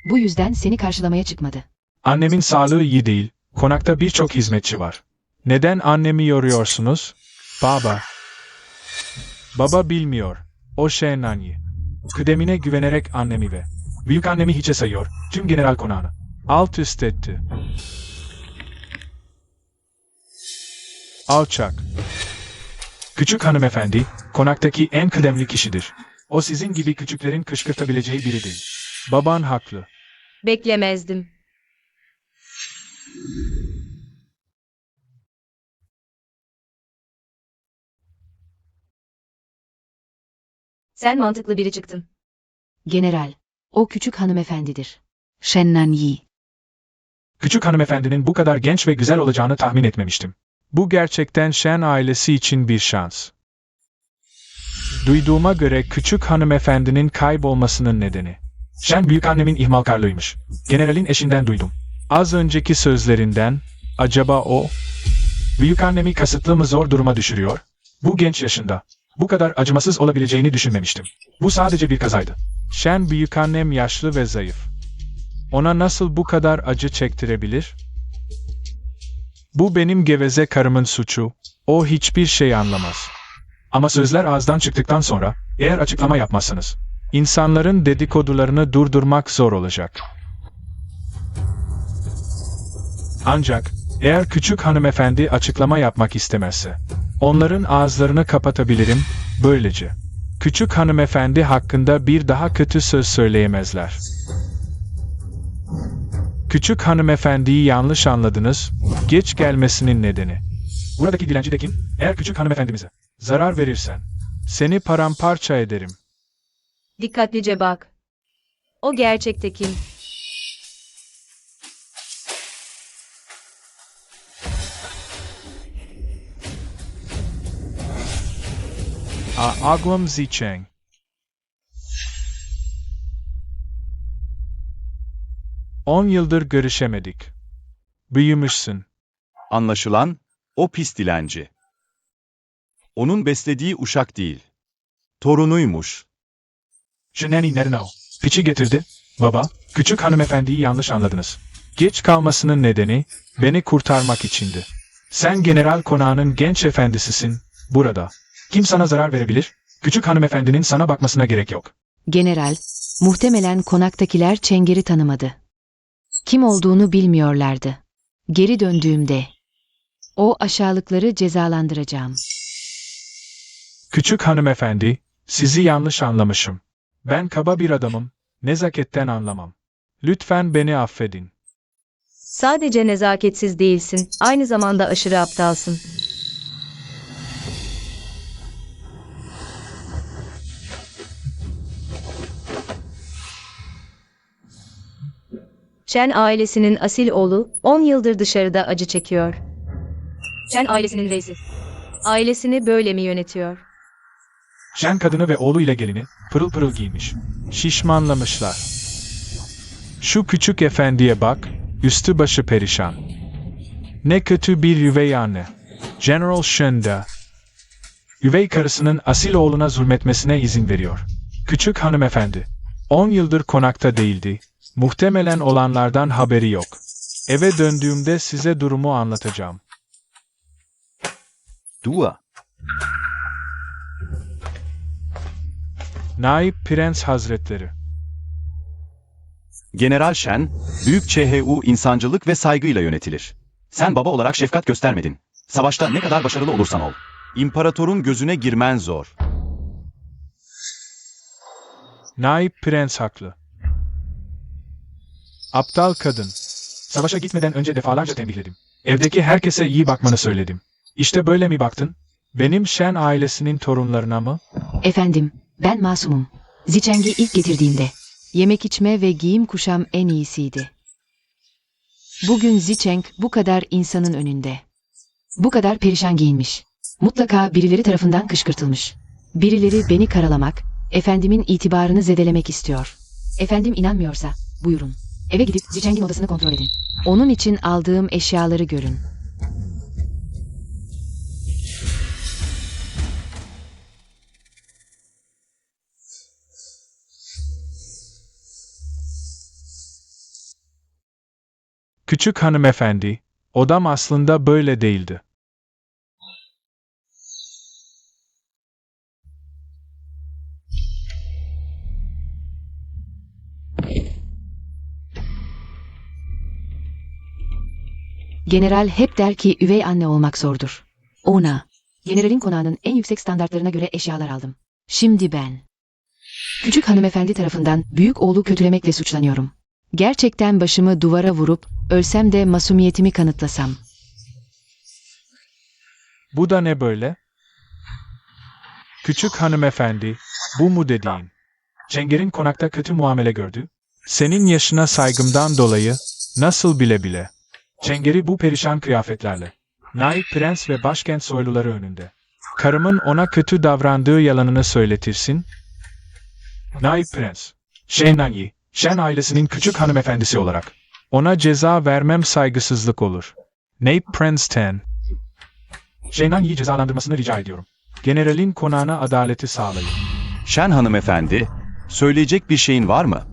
Bu yüzden seni karşılamaya çıkmadı. Annemin sağlığı iyi değil. Konakta birçok hizmetçi var. Neden annemi yoruyorsunuz? Baba. Baba bilmiyor. O Shennanyi. Kıdemine güvenerek annemi ve büyük annemi hiçe sayıyor. Tüm general konağını alt üst etti. Alçak. Küçük hanımefendi, konaktaki en kıdemli kişidir. O sizin gibi küçüklerin kışkırtabileceği biri değil. Baban haklı. Beklemezdim. Sen mantıklı biri çıktın. General, o küçük hanımefendidir. Shennanyi. Küçük hanımefendinin bu kadar genç ve güzel olacağını tahmin etmemiştim. Bu gerçekten Shen ailesi için bir şans. Duyduğuma göre küçük hanımefendinin kaybolmasının nedeni Shen büyükannemin ihmalkarlığıymış. Generalin eşinden duydum. Az önceki sözlerinden, acaba o büyükannemi kasıtlı mı zor duruma düşürüyor? Bu genç yaşında bu kadar acımasız olabileceğini düşünmemiştim. Bu sadece bir kazaydı. Shen büyükannem yaşlı ve zayıf. Ona nasıl bu kadar acı çektirebilir? Bu benim geveze karımın suçu. O hiçbir şey anlamaz. Ama sözler ağızdan çıktıktan sonra, eğer açıklama yapmazsanız, insanların dedikodularını durdurmak zor olacak. Ancak, eğer küçük hanımefendi açıklama yapmak istemezse, onların ağızlarını kapatabilirim, böylece. Küçük hanımefendi hakkında bir daha kötü söz söyleyemezler. Küçük hanımefendiyi yanlış anladınız, geç gelmesinin nedeni. Buradaki dilenci de kim? Eğer küçük hanımefendimize zarar verirsen, seni paramparça ederim. Dikkatlice bak. O gerçekte kim? Aglım Zicheng. On yıldır görüşemedik. Büyümüşsün. Anlaşılan, o pis dilenci. Onun beslediği uşak değil. Torunuymuş. Shenani Nerino. Piçi getirdi. Baba, küçük hanımefendiyi yanlış anladınız. Geç kalmasının nedeni, beni kurtarmak içindi. Sen general konağının genç efendisisin, burada. Kim sana zarar verebilir? Küçük hanımefendinin sana bakmasına gerek yok. General, muhtemelen konaktakiler Chenger'i tanımadı. Kim olduğunu bilmiyorlardı. Geri döndüğümde, o aşağılıkları cezalandıracağım. Küçük hanımefendi, sizi yanlış anlamışım. Ben kaba bir adamım, nezaketten anlamam. Lütfen beni affedin. Sadece nezaketsiz değilsin, aynı zamanda aşırı aptalsın. Shen ailesinin asil oğlu 10 yıldır dışarıda acı çekiyor. Shen ailesinin reisi. Ailesini böyle mi yönetiyor? Shen kadını ve oğlu ile gelini pırıl pırıl giymiş. Şişmanlamışlar. Şu küçük efendiye bak, üstü başı perişan. Ne kötü bir üvey anne. General Shen de, üvey karısının asil oğluna zulmetmesine izin veriyor. Küçük hanımefendi, 10 yıldır konakta değildi. Muhtemelen olanlardan haberi yok. Eve döndüğümde size durumu anlatacağım. Dua. Naip Prens Hazretleri. General Shen, büyük CHU insancılık ve saygıyla yönetilir. Sen baba olarak şefkat göstermedin. Savaşta ne kadar başarılı olursan ol. İmparatorun gözüne girmen zor. Naip Prens haklı. Aptal kadın. Savaşa gitmeden önce defalarca tembihledim. Evdeki herkese iyi bakmanı söyledim. İşte böyle mi baktın? Benim Shen ailesinin torunlarına mı? Efendim, ben masumum. Zicheng'i ilk getirdiğimde, yemek içme ve giyim kuşam en iyisiydi. Bugün Zicheng bu kadar insanın önünde. Bu kadar perişan giyinmiş. Mutlaka birileri tarafından kışkırtılmış. Birileri beni karalamak, efendimin itibarını zedelemek istiyor. Efendim inanmıyorsa, buyurun. Eve gidip Zicheng'in odasını kontrol edin. Onun için aldığım eşyaları görün. Küçük hanımefendi, odam aslında böyle değildi. General hep der ki üvey anne olmak zordur. Ona, generalin konağının en yüksek standartlarına göre eşyalar aldım. Şimdi ben, küçük hanımefendi tarafından büyük oğlu kötülemekle suçlanıyorum. Gerçekten başımı duvara vurup, ölsem de masumiyetimi kanıtlasam. Bu da ne böyle? Küçük hanımefendi, bu mu dediğin? Chenger'in konakta kötü muamele gördü. Senin yaşına saygımdan dolayı, nasıl bile bile. Chenger'i bu perişan kıyafetlerle, naip prens ve başkent soyluları önünde. Karımın ona kötü davrandığı yalanını söyletirsin. Naip prens, Shenanyi, Shen ailesinin küçük hanımefendisi olarak, ona ceza vermem saygısızlık olur. Naip Prince Ten, Shenanyi'yi cezalandırmasını rica ediyorum. Generalin konağına adaleti sağlayın. Shen hanımefendi, söyleyecek bir şeyin var mı?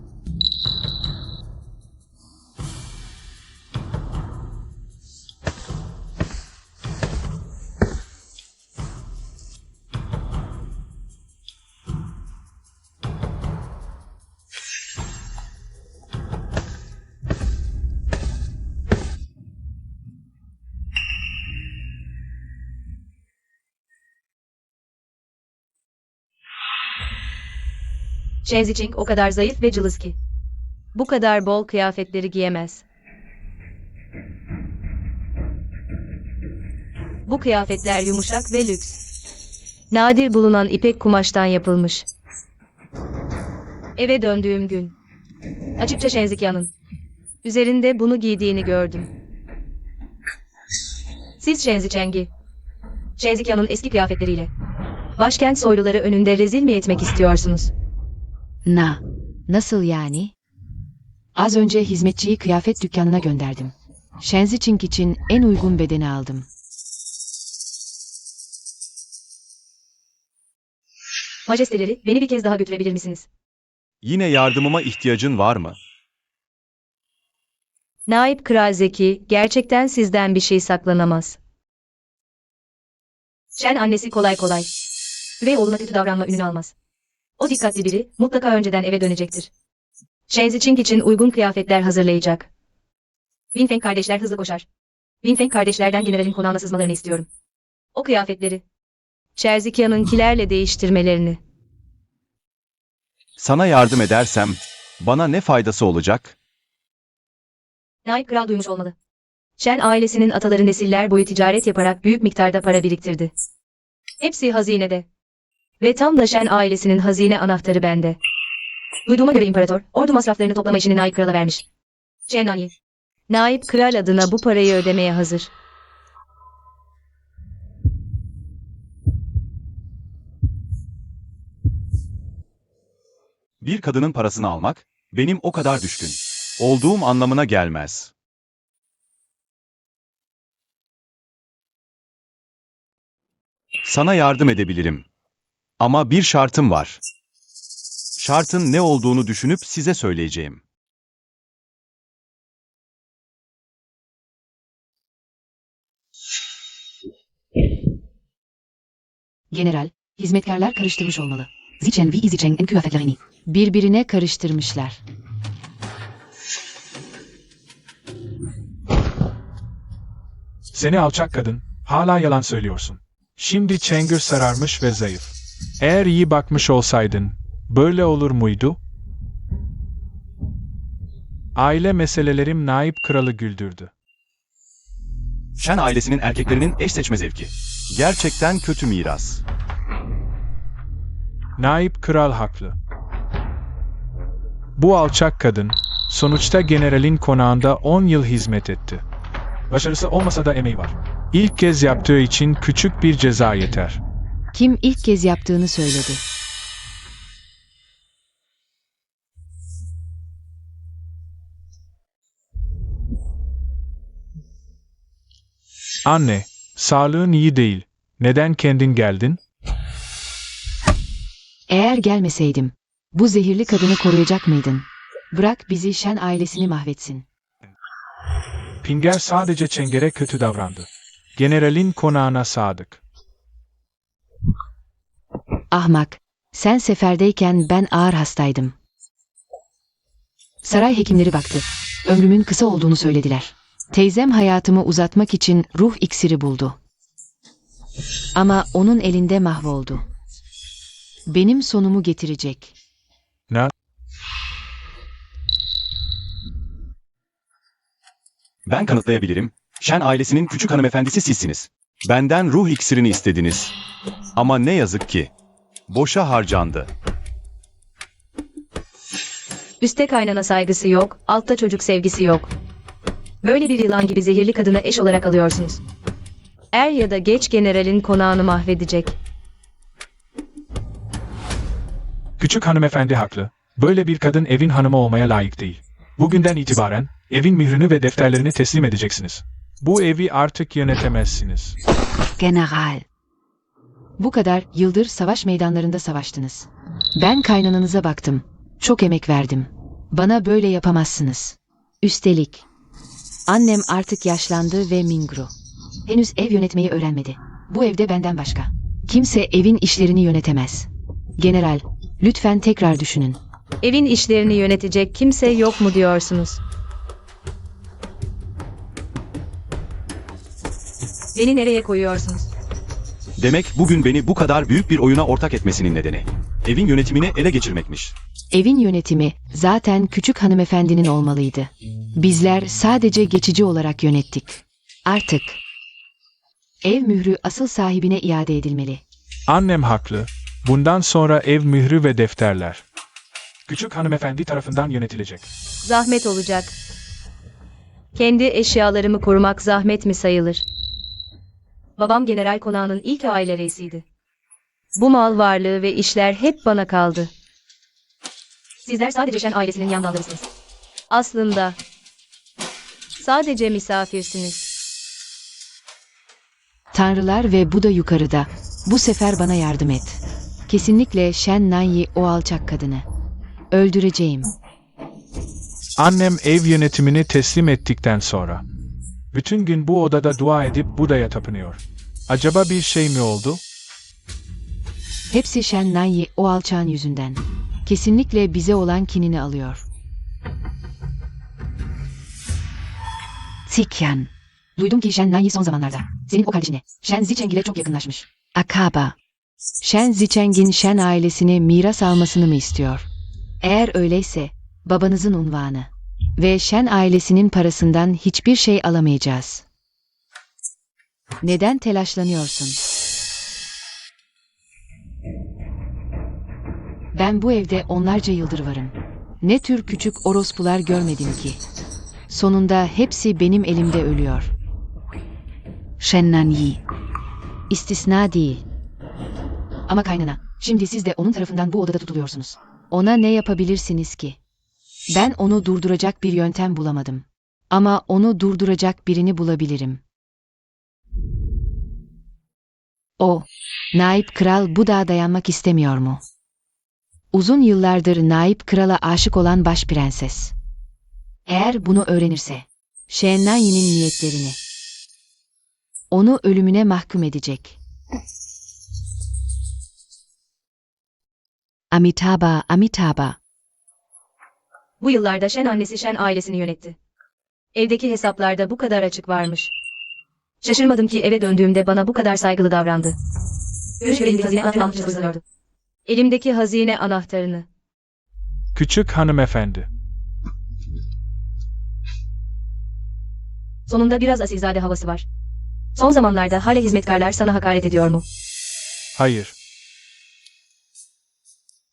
Shen Zicheng o kadar zayıf ve cılız ki. Bu kadar bol kıyafetleri giyemez. Bu kıyafetler yumuşak ve lüks. Nadir bulunan ipek kumaştan yapılmış. Eve döndüğüm gün. Açıkça Shen Zikya'nın üzerinde bunu giydiğini gördüm. Siz Shen Zicheng'i Shen Zikya'nın eski kıyafetleriyle başkent soyluları önünde rezil mi etmek istiyorsunuz? Nasıl yani? Az önce hizmetçiyi kıyafet dükkanına gönderdim. Shenziching için en uygun bedeni aldım. Majesteleri, beni bir kez daha götürebilir misiniz? Yine yardımıma ihtiyacın var mı? Naip Kral Zeki, gerçekten sizden bir şey saklanamaz. Shen annesi kolay kolay ve oğluna kötü davranma ününü almaz. O dikkatli biri, mutlaka önceden eve dönecektir. Shen Zicheng için uygun kıyafetler hazırlayacak. Winfeng kardeşler hızlı koşar. Winfeng kardeşlerden generalin konağına sızmalarını istiyorum. O kıyafetleri Sherzikia'nınkilerle değiştirmelerini. Sana yardım edersem bana ne faydası olacak? Naip Kral duymuş olmalı. Shen ailesinin ataları nesiller boyu ticaret yaparak büyük miktarda para biriktirdi. Hepsi hazinede. Ve tam da Shen ailesinin hazine anahtarı bende. Duyduğuma göre imparator, ordu masraflarını toplama işini Naip Kral'a vermiş. Shen Nanyi, Naip Kral adına bu parayı ödemeye hazır. Bir kadının parasını almak, benim o kadar düşkün olduğum anlamına gelmez. Sana yardım edebilirim. Ama bir şartım var. Şartın ne olduğunu düşünüp size söyleyeceğim. General, hizmetkarlar karıştırmış olmalı. Zicheng ve Zicheng'in kıyafetlerini birbirine karıştırmışlar. Seni alçak kadın, hala yalan söylüyorsun. Şimdi Cheng'ir sararmış ve zayıf. Eğer iyi bakmış olsaydın, böyle olur muydu? Aile meselelerim Naip Kralı güldürdü. Shen ailesinin erkeklerinin eş seçme zevki. Gerçekten kötü miras. Naip Kral haklı. Bu alçak kadın, sonuçta generalin konağında 10 yıl hizmet etti. Başarısı olmasa da emeği var. İlk kez yaptığı için küçük bir ceza yeter. Kim ilk kez yaptığını söyledi. Anne, sağlığın iyi değil. Neden kendin geldin? Eğer gelmeseydim, bu zehirli kadını koruyacak mıydın? Bırak bizi Shen ailesini mahvetsin. Pinger sadece Chenger'e kötü davrandı. Generalin konağına sadık. Ahmak, sen seferdeyken ben ağır hastaydım. Saray hekimleri baktı. Ömrümün kısa olduğunu söylediler. Teyzem hayatımı uzatmak için ruh iksiri buldu. Ama onun elinde mahvoldu. Benim sonumu getirecek. Ne? Ben kanıtlayabilirim. Shen ailesinin küçük hanımefendisi sizsiniz. Benden ruh iksirini istediniz. Ama ne yazık ki boşa harcandı. Üste kaynana saygısı yok, altta çocuk sevgisi yok. Böyle bir yılan gibi zehirli kadını eş olarak alıyorsunuz. Er ya da geç generalin konağını mahvedecek. Küçük hanımefendi haklı. Böyle bir kadın evin hanımı olmaya layık değil. Bugünden itibaren evin mührünü ve defterlerini teslim edeceksiniz. Bu evi artık yönetemezsiniz. General. Bu kadar yıldır savaş meydanlarında savaştınız. Ben kaynananıza baktım. Çok emek verdim. Bana böyle yapamazsınız. Üstelik annem artık yaşlandı ve mingru. Henüz ev yönetmeyi öğrenmedi. Bu evde benden başka kimse evin işlerini yönetemez. General, lütfen tekrar düşünün. Evin işlerini yönetecek kimse yok mu diyorsunuz? Beni nereye koyuyorsunuz? Demek bugün beni bu kadar büyük bir oyuna ortak etmesinin nedeni evin yönetimini ele geçirmekmiş. Evin yönetimi zaten küçük hanımefendinin olmalıydı. Bizler sadece geçici olarak yönettik. Artık ev mührü asıl sahibine iade edilmeli. Annem haklı. Bundan sonra ev mührü ve defterler küçük hanımefendi tarafından yönetilecek. Zahmet olacak. Kendi eşyalarımı korumak zahmet mi sayılır? Babam general konağının ilk aile reisiydi. Bu mal varlığı ve işler hep bana kaldı. Sizler sadece Shen ailesinin yandalarısınız. Aslında sadece misafirsiniz. Tanrılar ve bu da yukarıda. Bu sefer bana yardım et. Kesinlikle Shen Nanyi o alçak kadını. Öldüreceğim. Annem ev yönetimini teslim ettikten sonra bütün gün bu odada dua edip Buda'ya tapınıyor. Acaba bir şey mi oldu? Hepsi Shen Nanyi o alçağın yüzünden. Kesinlikle bize olan kinini alıyor. Tikyan. Duydum ki Shen Nanyi son zamanlarda senin o kardeşine Shen Zicheng ile çok yakınlaşmış. Akaba. Shen Zicheng'in Shen ailesini miras almasını mı istiyor? Eğer öyleyse babanızın unvanı ve Shen ailesinin parasından hiçbir şey alamayacağız. Neden telaşlanıyorsun? Ben bu evde onlarca yıldır varım. Ne tür küçük orospular görmedim ki. Sonunda hepsi benim elimde ölüyor. Shen Nanyi. İstisna değil. Ama kaynana, şimdi siz de onun tarafından bu odada tutuluyorsunuz. Ona ne yapabilirsiniz ki? Ben onu durduracak bir yöntem bulamadım. Ama onu durduracak birini bulabilirim. O, Naip Kral bu dağa dayanmak istemiyor mu? Uzun yıllardır Naip Kral'a aşık olan baş prenses. Eğer bunu öğrenirse, Shen Nanyi'nin niyetlerini, onu ölümüne mahkum edecek. Amitabha, Amitabha. Bu yıllarda Shen annesi Shen ailesini yönetti. Evdeki hesaplarda bu kadar açık varmış. Şaşırmadım ki eve döndüğümde bana bu kadar saygılı davrandı. Görüş ve elimdeki hazine anahtarını almış hızlanıyordu. Elimdeki hazine anahtarını. Küçük hanımefendi. Sonunda biraz asilzade havası var. Son zamanlarda hala hizmetkarlar sana hakaret ediyor mu? Hayır.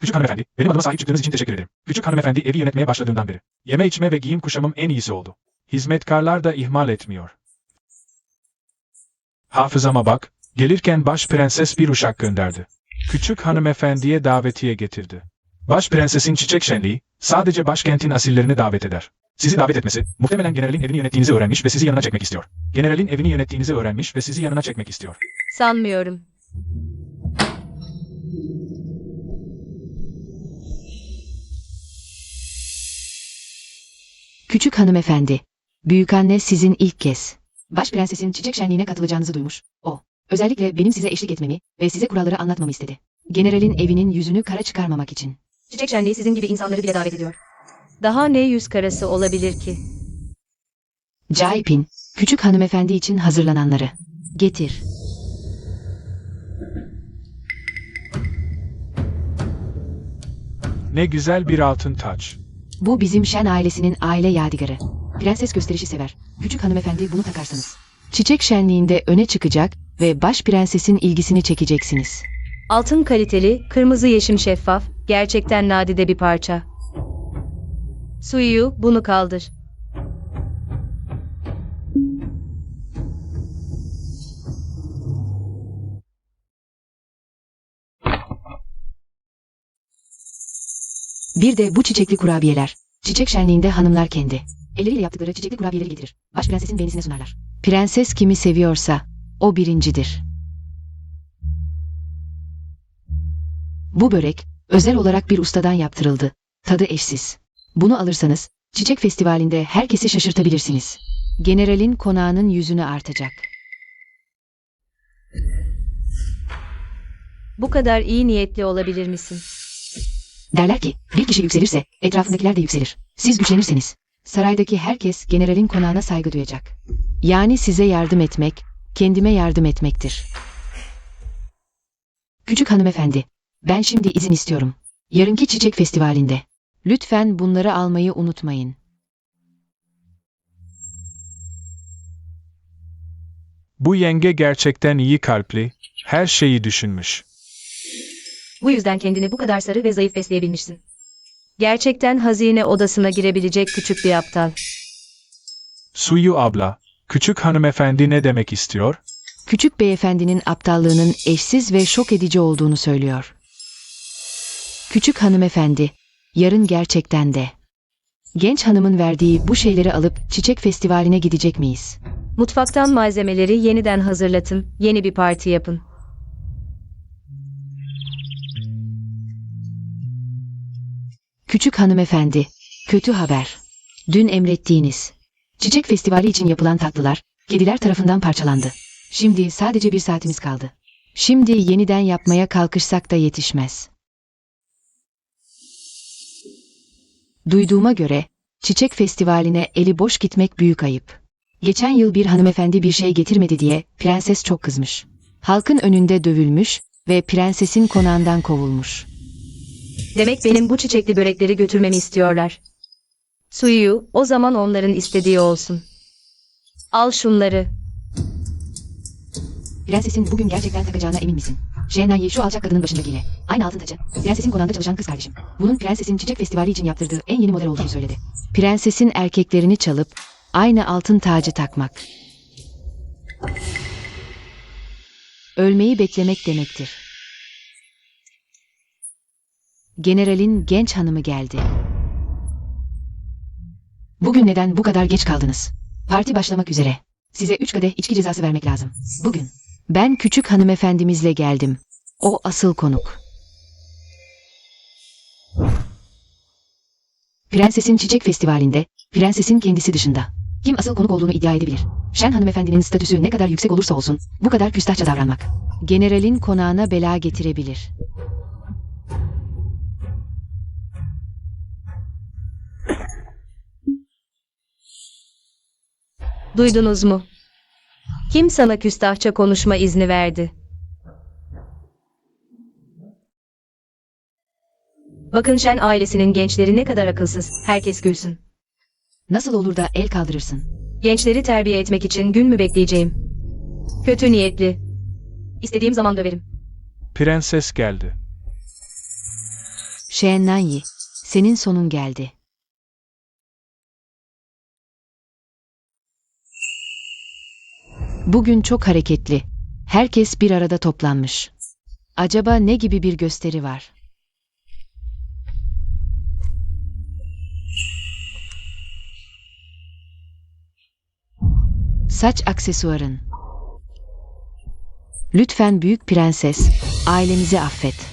Küçük hanımefendi, benim adıma sahip çıktığınız için teşekkür ederim. Küçük hanımefendi evi yönetmeye başladığından beri. Yeme içme ve giyim kuşamım en iyisi oldu. Hizmetkarlar da ihmal etmiyor. Hafızama bak, gelirken baş prenses bir uşak gönderdi. Küçük hanımefendiye davetiye getirdi. Baş prensesin çiçek şenliği, sadece başkentin asillerini davet eder. Sizi davet etmesi, muhtemelen generalin evini yönettiğinizi öğrenmiş ve sizi yanına çekmek istiyor. Generalin evini yönettiğinizi öğrenmiş ve sizi yanına çekmek istiyor. Sanmıyorum. Küçük hanımefendi, büyükanne sizin ilk kez baş prensesin çiçek şenliğine katılacağınızı duymuş. O, özellikle benim size eşlik etmemi ve size kuralları anlatmamı istedi. Generalin evinin yüzünü kara çıkarmamak için. Çiçek şenliği sizin gibi insanları bile davet ediyor. Daha ne yüz karası olabilir ki? Caip'in, küçük hanımefendi için hazırlananları getir. Ne güzel bir altın taç. Bu bizim Shen ailesinin aile yadigarı. Prenses gösterişi sever. Küçük hanımefendi bunu takarsanız. Çiçek şenliğinde öne çıkacak ve baş prensesin ilgisini çekeceksiniz. Altın kaliteli, kırmızı yeşim şeffaf, gerçekten nadide bir parça. Suyu, bunu kaldır. Bir de bu çiçekli kurabiyeler. Çiçek şenliğinde hanımlar kendi elleriyle yaptıkları çiçekli kurabiyeleri getirir. Baş prensesin beğenisine sunarlar. Prenses kimi seviyorsa o birincidir. Bu börek özel olarak bir ustadan yaptırıldı. Tadı eşsiz. Bunu alırsanız çiçek festivalinde herkesi şaşırtabilirsiniz. Generalin konağının yüzünü artacak. Bu kadar iyi niyetli olabilir misin? Derler ki bir kişi yükselirse etrafındakiler de yükselir. Siz güçlenirseniz saraydaki herkes generalin konağına saygı duyacak. Yani size yardım etmek, kendime yardım etmektir. Küçük hanımefendi, ben şimdi izin istiyorum. Yarınki çiçek festivalinde. Lütfen bunları almayı unutmayın. Bu yenge gerçekten iyi kalpli, her şeyi düşünmüş. Bu yüzden kendini bu kadar sarı ve zayıf besleyebilmişsin. Gerçekten hazine odasına girebilecek küçük bir aptal. Suyu abla, küçük hanımefendi ne demek istiyor? Küçük beyefendinin aptallığının eşsiz ve şok edici olduğunu söylüyor. Küçük hanımefendi, yarın gerçekten de. Genç hanımın verdiği bu şeyleri alıp çiçek festivaline gidecek miyiz? Mutfaktan malzemeleri yeniden hazırlatın, yeni bir parti yapın. Küçük hanımefendi, kötü haber. Dün emrettiğiniz çiçek festivali için yapılan tatlılar, kediler tarafından parçalandı. Şimdi sadece 1 saatimiz kaldı. Şimdi yeniden yapmaya kalkışsak da yetişmez. Duyduğuma göre, çiçek festivaline eli boş gitmek büyük ayıp. Geçen yıl bir hanımefendi bir şey getirmedi diye prenses çok kızmış. Halkın önünde dövülmüş ve prensesin konağından kovulmuş. Demek benim bu çiçekli börekleri götürmemi istiyorlar. Suyu, o zaman onların istediği olsun. Al şunları. Prensesin bugün gerçekten takacağına emin misin? Şenay şu alçak kadının başındakiyle. Aynı altın tacı. Prensesin konağında çalışan kız kardeşim. Bunun prensesin çiçek festivali için yaptırdığı en yeni model olduğunu söyledi. Prensesin erkeklerini çalıp aynı altın tacı takmak. Ölmeyi beklemek demektir. Generalin genç hanımı geldi. Bugün neden bu kadar geç kaldınız? Parti başlamak üzere. Size 3 kadeh içki cezası vermek lazım. Bugün. Ben küçük hanımefendimizle geldim. O asıl konuk. Prensesin çiçek festivalinde, prensesin kendisi dışında. Kim asıl konuk olduğunu iddia edebilir? Şen hanımefendinin statüsü ne kadar yüksek olursa olsun, bu kadar küstahça davranmak. Generalin konağına bela getirebilir. Duydunuz mu? Kim sana küstahça konuşma izni verdi? Bakın Şen ailesinin gençleri ne kadar akılsız. Herkes gülsün. Nasıl olur da el kaldırırsın? Gençleri terbiye etmek için gün mü bekleyeceğim? Kötü niyetli. İstediğim zaman döverim. Prenses geldi. Şenay, senin sonun geldi. Bugün çok hareketli. Herkes bir arada toplanmış. Acaba ne gibi bir gösteri var? Saç aksesuarın. Lütfen büyük prenses, ailemizi affet.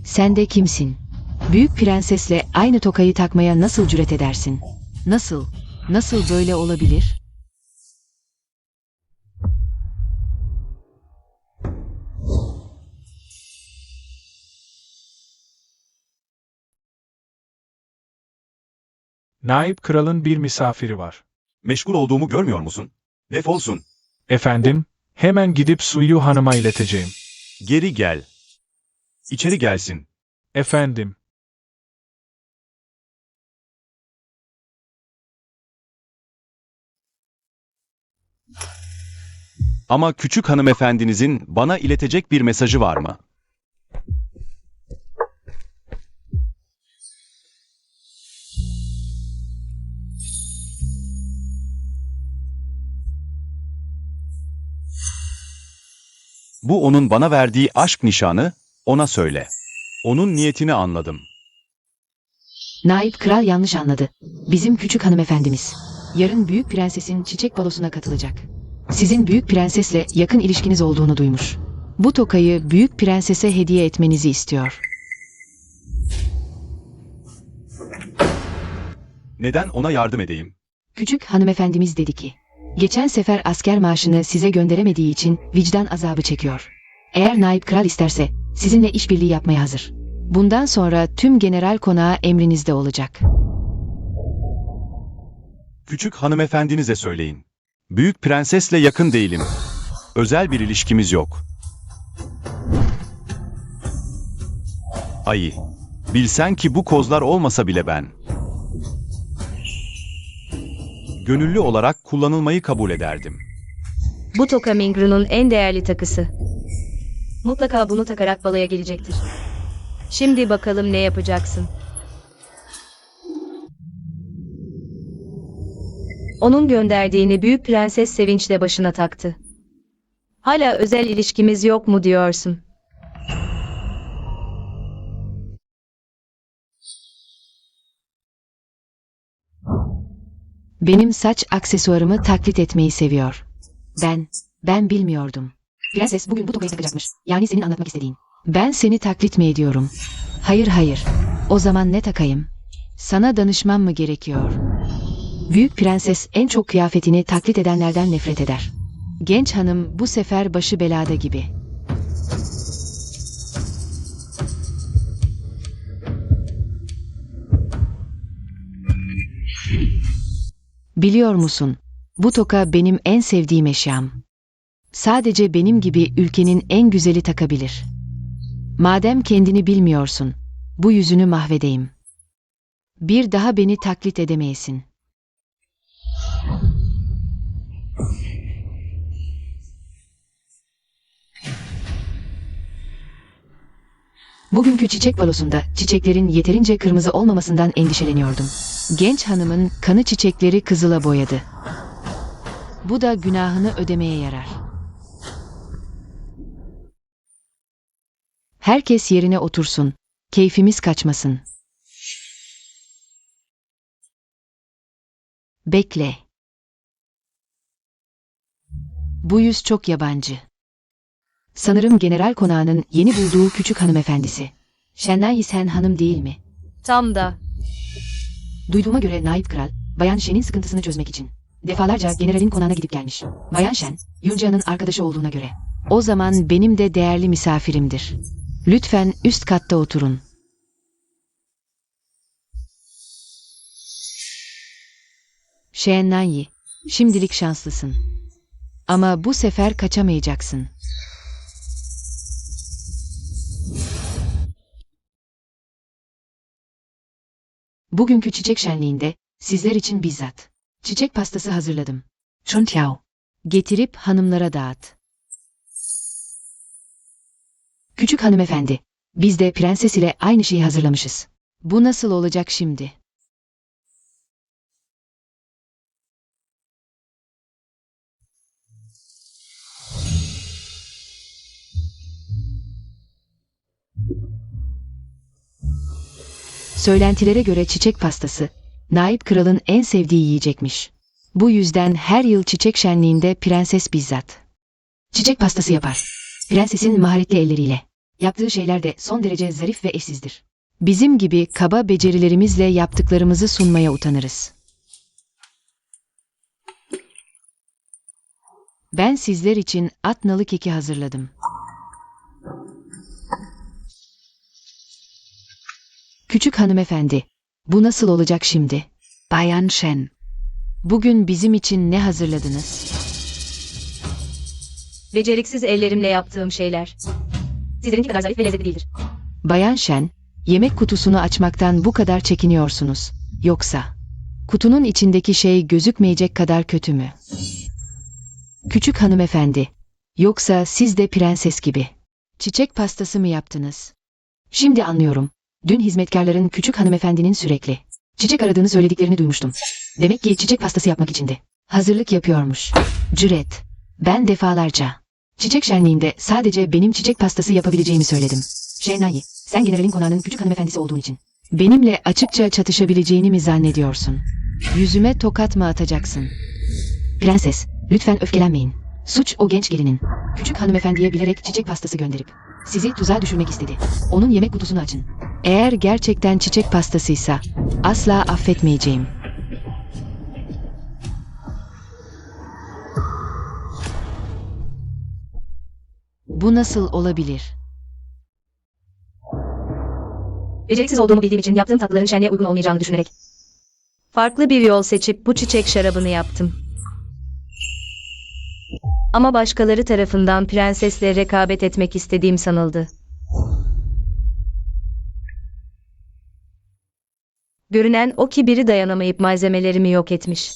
Sen de kimsin? Büyük prensesle aynı tokayı takmaya nasıl cüret edersin? Nasıl? Nasıl böyle olabilir? Naip kralın bir misafiri var. Meşgul olduğumu görmüyor musun? Defolsun. Efendim, hemen gidip Suyu hanıma ileteceğim. Geri gel. İçeri gelsin. Efendim. Ama küçük hanımefendinizin bana iletecek bir mesajı var mı? Bu onun bana verdiği aşk nişanı, ona söyle. Onun niyetini anladım. Naip kral yanlış anladı. Bizim küçük hanımefendimiz. Yarın büyük prensesin çiçek balosuna katılacak. Sizin büyük prensesle yakın ilişkiniz olduğunu duymuş. Bu tokayı büyük prensese hediye etmenizi istiyor. Neden ona yardım edeyim? Küçük hanımefendimiz dedi ki, geçen sefer asker maaşını size gönderemediği için vicdan azabı çekiyor. Eğer Naip kral isterse sizinle işbirliği yapmaya hazır. Bundan sonra tüm general konağı emrinizde olacak. Küçük hanımefendinize söyleyin. Büyük prensesle yakın değilim. Özel bir ilişkimiz yok. Ayı. Bilsen ki bu kozlar olmasa bile ben gönüllü olarak kullanılmayı kabul ederdim. Bu toka Mingru'nun en değerli takısı. Mutlaka bunu takarak balaya gelecektir. Şimdi bakalım ne yapacaksın? Onun gönderdiğini Büyük Prenses sevinçle başına taktı. Hala özel ilişkimiz yok mu diyorsun? Benim saç aksesuarımı taklit etmeyi seviyor. Ben bilmiyordum. Prenses bugün bu tokayı takacakmış. Yani senin anlatmak istediğin. Ben seni taklit mi ediyorum? Hayır. O zaman ne takayım? Sana danışmam mı gerekiyor? Büyük Prenses en çok kıyafetini taklit edenlerden nefret eder. Genç hanım bu sefer başı belada gibi. Biliyor musun? Bu toka benim en sevdiğim eşyam. Sadece benim gibi ülkenin en güzeli takabilir. Madem kendini bilmiyorsun, bu yüzünü mahvedeyim. Bir daha beni taklit edemeyesin. Bugünkü çiçek balosunda çiçeklerin yeterince kırmızı olmamasından endişeleniyordum. Genç hanımın kanı çiçekleri kızıla boyadı. Bu da günahını ödemeye yarar. Herkes yerine otursun. Keyfimiz kaçmasın. Bekle. Bu yüz çok yabancı. Sanırım general konağının yeni bulduğu küçük hanımefendisi. Şenay Sen hanım değil mi? Tam da. Duyduğuma göre naip kral, Bayan Shen'in sıkıntısını çözmek için defalarca generalin konağına gidip gelmiş. Bayan Shen, Yunca'nın arkadaşı olduğuna göre. O zaman benim de değerli misafirimdir. Lütfen üst katta oturun. Şenay, şimdilik şanslısın. Ama bu sefer kaçamayacaksın. Bugünkü çiçek şenliğinde sizler için bizzat çiçek pastası hazırladım. Chuntiao. Getirip hanımlara dağıt. Küçük hanımefendi, biz de prenses ile aynı şeyi hazırlamışız. Bu nasıl olacak şimdi? Söylentilere göre çiçek pastası, naip kralın en sevdiği yiyecekmiş. Bu yüzden her yıl çiçek şenliğinde prenses bizzat çiçek pastası yapar. Prensesin maharetli elleriyle yaptığı şeyler de son derece zarif ve eşsizdir. Bizim gibi kaba becerilerimizle yaptıklarımızı sunmaya utanırız. Ben sizler için at nalı keki hazırladım. Küçük hanımefendi, bu nasıl olacak şimdi? Bayan Shen, bugün bizim için ne hazırladınız? Beceriksiz ellerimle yaptığım şeyler. Sizlerinki kadar zarif ve lezzetli değildir. Bayan Shen, yemek kutusunu açmaktan bu kadar çekiniyorsunuz. Yoksa kutunun içindeki şey gözükmeyecek kadar kötü mü? Küçük hanımefendi, yoksa siz de prenses gibi çiçek pastası mı yaptınız? Şimdi anlıyorum. Dün hizmetkarların küçük hanımefendinin sürekli çiçek aradığını söylediklerini duymuştum. Demek ki çiçek pastası yapmak içindi. Hazırlık yapıyormuş. Cüret. Ben defalarca çiçek şenliğinde sadece benim çiçek pastası yapabileceğimi söyledim. Şenay, sen generalin konağının küçük hanımefendisi olduğun için benimle açıkça çatışabileceğini mi zannediyorsun? Yüzüme tokat mı atacaksın? Prenses, lütfen öfkelenmeyin. Suç o genç gelinin. Küçük hanımefendiye bilerek çiçek pastası gönderip sizi tuzağa düşürmek istedi. Onun yemek kutusunu açın. Eğer gerçekten çiçek pastasıysa asla affetmeyeceğim. Bu nasıl olabilir? Beceriksiz olduğumu bildiğim için yaptığım tatlıların şenliğe uygun olmayacağını düşünerek farklı bir yol seçip bu çiçek şarabını yaptım. Ama başkaları tarafından prensesle rekabet etmek istediğim sanıldı. Görünen o ki biri dayanamayıp malzemelerimi yok etmiş.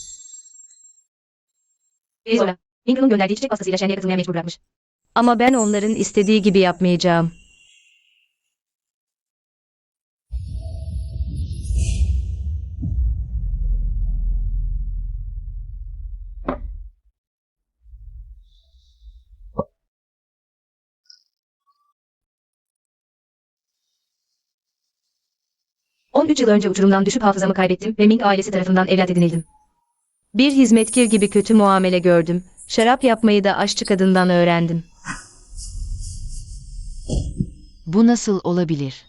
Zola, Ingrid'in gönderdiği çiçek pastasıyla şenliğe katılmaya mecbur bırakmış. Ama ben onların istediği gibi yapmayacağım. ...13 yıl önce uçurumdan düşüp hafızamı kaybettim ve Ming ailesi tarafından evlat edinildim. Bir hizmetkar gibi kötü muamele gördüm. Şarap yapmayı da aşçı kadından öğrendim. Bu nasıl olabilir?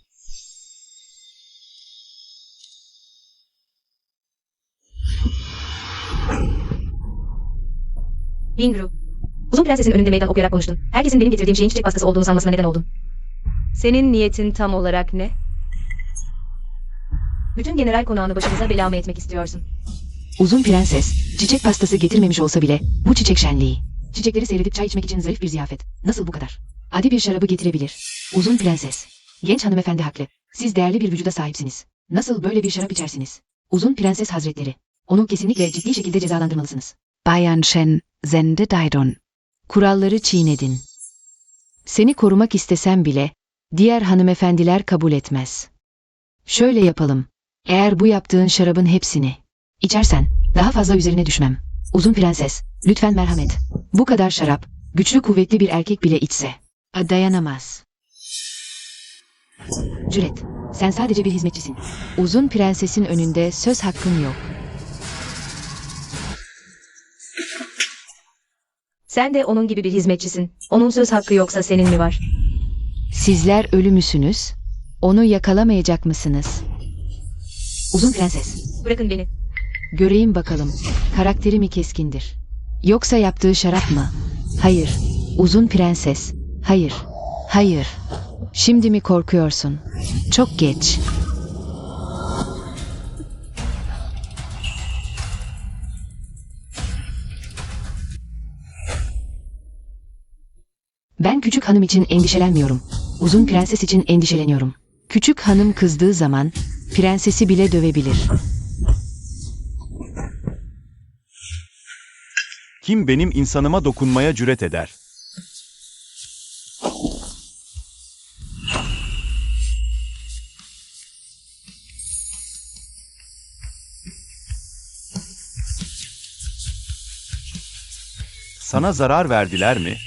Ingru. Uzun prensesin önünde meydan okuyarak konuştun. Herkesin benim getirdiğim şeyin çiçek pastası olduğunu sanmasına neden oldun. Senin niyetin tam olarak ne? Bütün general konağını başımıza bela mı etmek istiyorsun? Uzun prenses, çiçek pastası getirmemiş olsa bile bu çiçek şenliği. Çiçekleri seyredip çay içmek için zarif bir ziyafet. Nasıl bu kadar? Adi bir şarabı getirebilir. Uzun prenses. Genç hanımefendi haklı. Siz değerli bir vücuda sahipsiniz. Nasıl böyle bir şarap içersiniz? Uzun prenses hazretleri. Onu kesinlikle ciddi şekilde cezalandırmalısınız. Bayan Shen, Zende Daidon. Kuralları çiğnedin. Seni korumak istesem bile diğer hanımefendiler kabul etmez. Şöyle yapalım. Eğer bu yaptığın şarabın hepsini içersen daha fazla üzerine düşmem. Uzun prenses, lütfen merhamet. Bu kadar şarap, güçlü kuvvetli bir erkek bile içse dayanamaz. Cüret, sen sadece bir hizmetçisin. Uzun prensesin önünde söz hakkın yok. Sen de onun gibi bir hizmetçisin. Onun söz hakkı yoksa senin mi var? Sizler ölü müsünüz? Onu yakalamayacak mısınız? Uzun prenses, Bırakın beni. göreyim bakalım. Karakteri mi keskindir? Yoksa yaptığı şarap mı? Hayır. Uzun prenses. Hayır. Hayır. Şimdi mi korkuyorsun? Çok geç. Ben küçük hanım için endişelenmiyorum. Uzun prenses için endişeleniyorum. Küçük hanım kızdığı zaman prensesi bile dövebilir. Kim benim insanıma dokunmaya cüret eder? Sana zarar verdiler mi?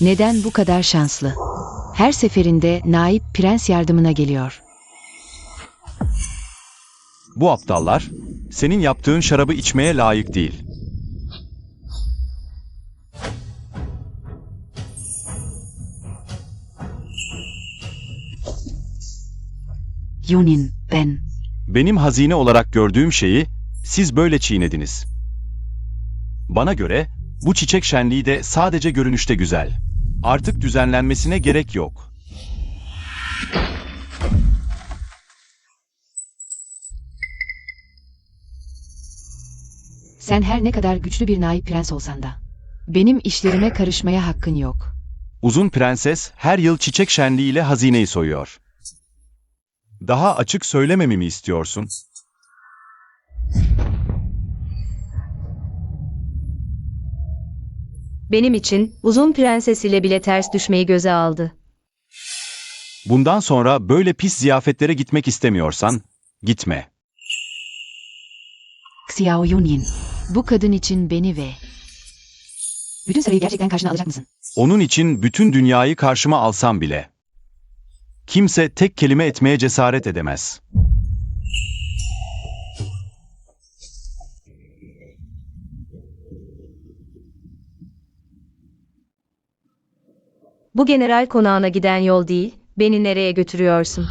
Neden bu kadar şanslı? Her seferinde naip prens yardımına geliyor. Bu aptallar, senin yaptığın şarabı içmeye layık değil. Yunin, ben. Benim hazine olarak gördüğüm şeyi siz böyle çiğnediniz. Bana göre bu çiçek şenliği de sadece görünüşte güzel. Artık düzenlenmesine gerek yok. Sen her ne kadar güçlü bir naip prens olsan da benim işlerime karışmaya hakkın yok. Uzun prenses her yıl çiçek şenliğiyle hazineyi soyuyor. Daha açık söylememi mi istiyorsun? Benim için uzun prenses ile bile ters düşmeyi göze aldı. Bundan sonra böyle pis ziyafetlere gitmek istemiyorsan, gitme. Xiao Yunin, bu kadın için beni ve bütün sarayı gerçekten karşına alacak mısın? Onun için bütün dünyayı karşıma alsam bile. Kimse tek kelime etmeye cesaret edemez. Bu general konağına giden yol değil, beni nereye götürüyorsun?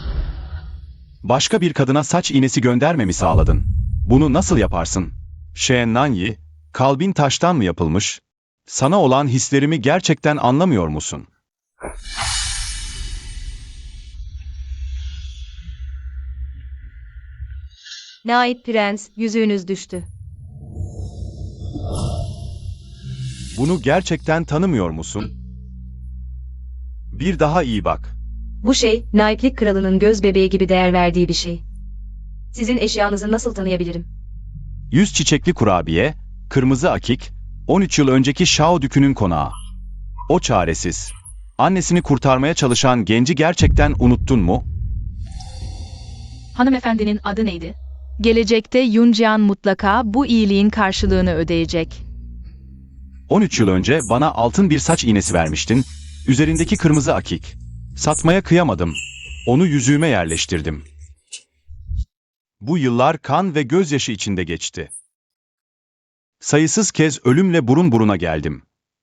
Başka bir kadına saç iğnesi göndermemi sağladın. Bunu nasıl yaparsın? Shen Nanyi, kalbin taştan mı yapılmış? Sana olan hislerimi gerçekten anlamıyor musun? Naip prens, yüzüğünüz düştü. Bunu gerçekten tanımıyor musun? Bir daha iyi bak. Bu şey, naiplik kralının göz bebeği gibi değer verdiği bir şey. Sizin eşyanızı nasıl tanıyabilirim? 100 çiçekli kurabiye, kırmızı akik, 13 yıl önceki Shao Dükü'nün konağı. O çaresiz. Annesini kurtarmaya çalışan genci gerçekten unuttun mu? Hanımefendinin adı neydi? Gelecekte Yunjian mutlaka bu iyiliğin karşılığını ödeyecek. 13 yıl önce bana altın bir saç iğnesi vermiştin. Üzerindeki kırmızı akik. Satmaya kıyamadım. Onu yüzüğüme yerleştirdim. Bu yıllar kan ve gözyaşı içinde geçti. Sayısız kez ölümle burun buruna geldim.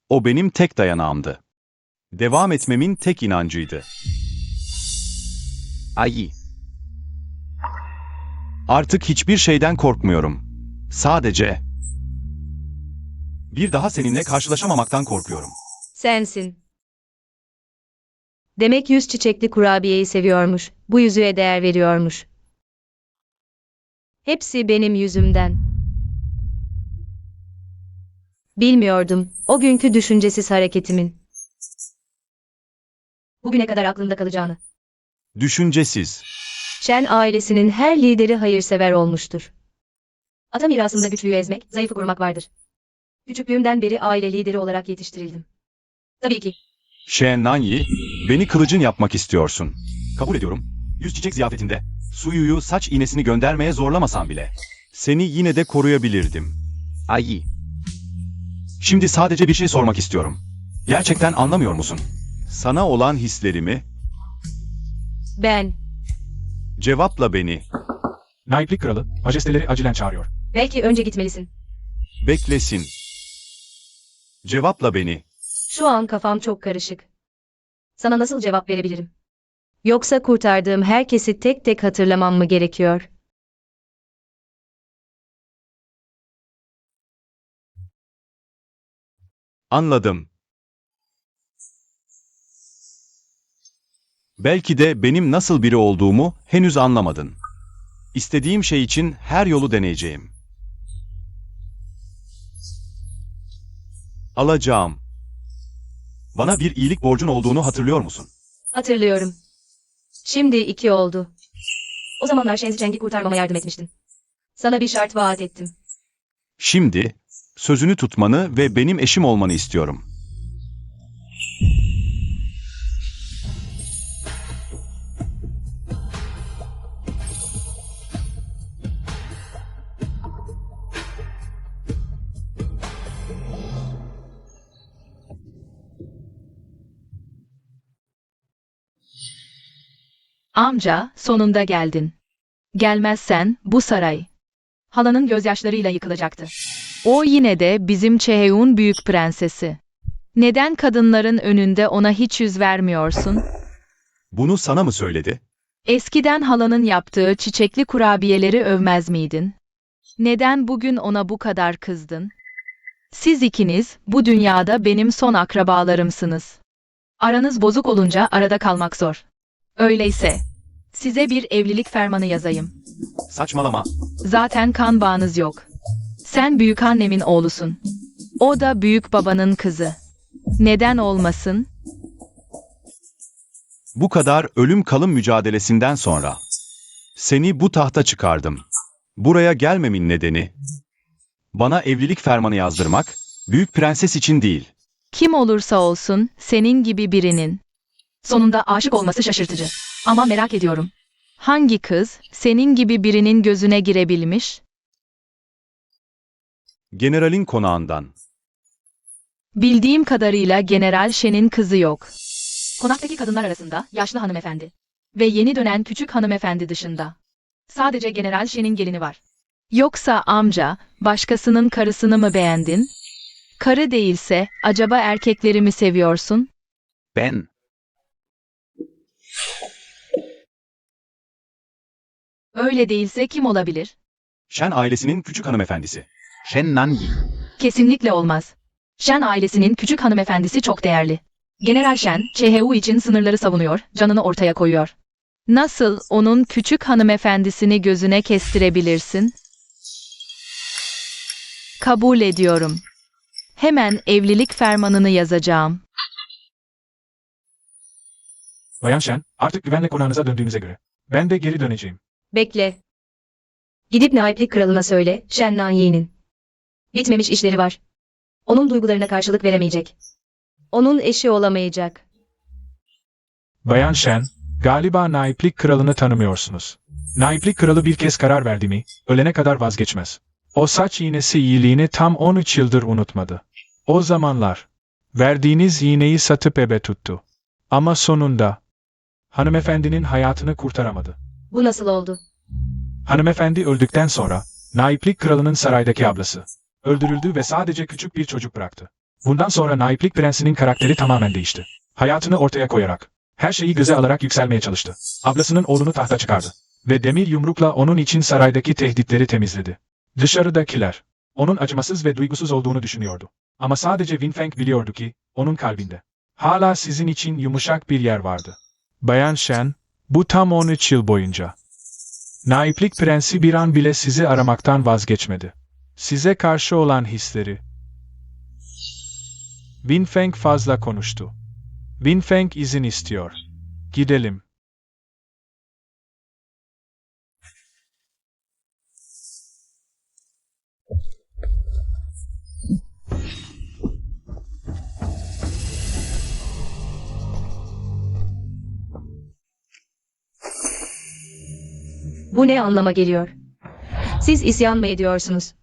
O benim tek dayanağımdı. Devam etmemin tek inancıydı. Ai. Artık hiçbir şeyden korkmuyorum. Sadece bir daha seninle karşılaşamamaktan korkuyorum. Sensin. Demek 100 çiçekli kurabiyeyi seviyormuş, bu yüzüğe değer veriyormuş. Hepsi benim yüzümden. Bilmiyordum, o günkü düşüncesiz hareketimin. Bugüne kadar aklımda kalacağını. Düşüncesiz. Shen ailesinin her lideri hayırsever olmuştur. Ata mirasında güçlüyü ezmek, zayıfı korumak vardır. Küçüklüğümden beri aile lideri olarak yetiştirildim. Tabii ki. Shen Nanyi, beni kılıcın yapmak istiyorsun. Kabul ediyorum. 100 çiçek ziyafetinde Suyu'yu saç iğnesini göndermeye zorlamasan bile seni yine de koruyabilirdim. Ai. Şimdi sadece bir şey sormak istiyorum. Gerçekten anlamıyor musun? Sana olan hislerimi, Ben. cevapla beni. Naiplik kralı, majesteleri acilen çağırıyor. Belki önce gitmelisin. Beklesin. Cevapla beni. Şu an kafam çok karışık. Sana nasıl cevap verebilirim? Yoksa kurtardığım herkesi tek tek hatırlamam mı gerekiyor? Anladım. Belki de benim nasıl biri olduğumu henüz anlamadın. İstediğim şey için her yolu deneyeceğim. Alacağım. Bana bir iyilik borcun olduğunu hatırlıyor musun? Hatırlıyorum. Şimdi 2 oldu. O zamanlar Shen Zicheng'i kurtarmama yardım etmiştin. Sana bir şart vaat ettim. Şimdi sözünü tutmanı ve benim eşim olmanı istiyorum. Amca, sonunda geldin. Gelmezsen bu saray halanın gözyaşlarıyla yıkılacaktı. O yine de bizim Cheheun büyük prensesi. Neden kadınların önünde ona hiç yüz vermiyorsun? Bunu sana mı söyledi? Eskiden halanın yaptığı çiçekli kurabiyeleri övmez miydin? Neden bugün ona bu kadar kızdın? Siz ikiniz bu dünyada benim son akrabalarımsınız. Aranız bozuk olunca arada kalmak zor. Öyleyse size bir evlilik fermanı yazayım. Saçmalama. Zaten kan bağınız yok. Sen büyükannemin oğlusun. O da büyük babanın kızı. Neden olmasın? Bu kadar ölüm kalım mücadelesinden sonra seni bu tahta çıkardım. Buraya gelmemin nedeni bana evlilik fermanı yazdırmak, büyük prenses için değil. Kim olursa olsun senin gibi birinin sonunda aşık olması şaşırtıcı. Ama merak ediyorum. Hangi kız senin gibi birinin gözüne girebilmiş? Generalin konağından. Bildiğim kadarıyla General Shen'in kızı yok. Konaktaki kadınlar arasında yaşlı hanımefendi ve yeni dönen küçük hanımefendi dışında sadece General Shen'in gelini var. Yoksa amca, başkasının karısını mı beğendin? Karı değilse acaba erkekleri mi seviyorsun? Ben. Öyle değilse kim olabilir? Shen ailesinin küçük hanımefendisi. Shen Nanyi. Kesinlikle olmaz. Shen ailesinin küçük hanımefendisi çok değerli. General Shen, Chehehu için sınırları savunuyor, canını ortaya koyuyor. Nasıl onun küçük hanımefendisini gözüne kestirebilirsin? Kabul ediyorum. Hemen evlilik fermanını yazacağım. Bayan Shen, artık güvenle konağınıza döndüğünüze göre. Ben de geri döneceğim. Bekle. Gidip Naiplik kralına söyle, Shen Nanyi'nin. Bitmemiş işleri var. Onun duygularına karşılık veremeyecek. Onun eşi olamayacak. Bayan Shen, galiba Naiplik kralını tanımıyorsunuz. Naiplik kralı bir kez karar verdi mi, ölene kadar vazgeçmez. O saç iğnesi iyiliğini tam 13 yıldır unutmadı. O zamanlar, verdiğiniz iğneyi satıp ebe tuttu. Ama sonunda, hanımefendinin hayatını kurtaramadı. Bu nasıl oldu? Hanımefendi öldükten sonra, Naiplik kralının saraydaki ablası, öldürüldü ve sadece küçük bir çocuk bıraktı. Bundan sonra Naiplik prensinin karakteri tamamen değişti. Hayatını ortaya koyarak, her şeyi göze alarak yükselmeye çalıştı. Ablasının oğlunu tahta çıkardı. Ve demir yumrukla onun için saraydaki tehditleri temizledi. Dışarıdakiler, onun acımasız ve duygusuz olduğunu düşünüyordu. Ama sadece Winfeng biliyordu ki, onun kalbinde hala sizin için yumuşak bir yer vardı. Bayan Shen, bu tam 13 yıl boyunca. Naiplik prensi bir an bile sizi aramaktan vazgeçmedi. Size karşı olan hisleri. Winfeng fazla konuştu. Winfeng izin istiyor. Gidelim. Bu ne anlama geliyor? Siz isyan mı ediyorsunuz?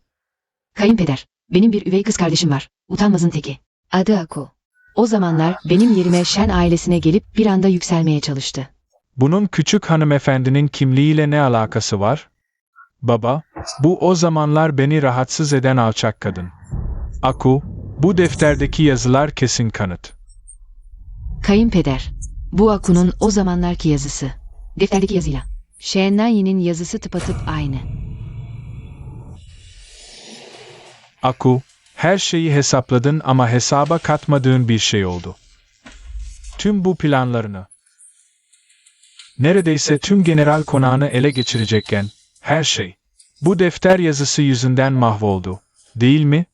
Kayınpeder, benim bir üvey kız kardeşim var. Utanmazın teki. Adı Aku. O zamanlar benim yerime Shen ailesine gelip bir anda yükselmeye çalıştı. Bunun küçük hanımefendinin kimliğiyle ne alakası var? Baba, bu o zamanlar beni rahatsız eden alçak kadın. Aku, bu defterdeki yazılar kesin kanıt. Kayınpeder, bu Aku'nun o zamanlarki yazısı. Defterdeki yazıyla. Shen Nanyi'nin yazısı tıpatıp aynı. Aku, her şeyi hesapladın ama hesaba katmadığın bir şey oldu. Tüm bu planlarını, neredeyse tüm general konağını ele geçirecekken, her şey, bu defter yazısı yüzünden mahvoldu, değil mi?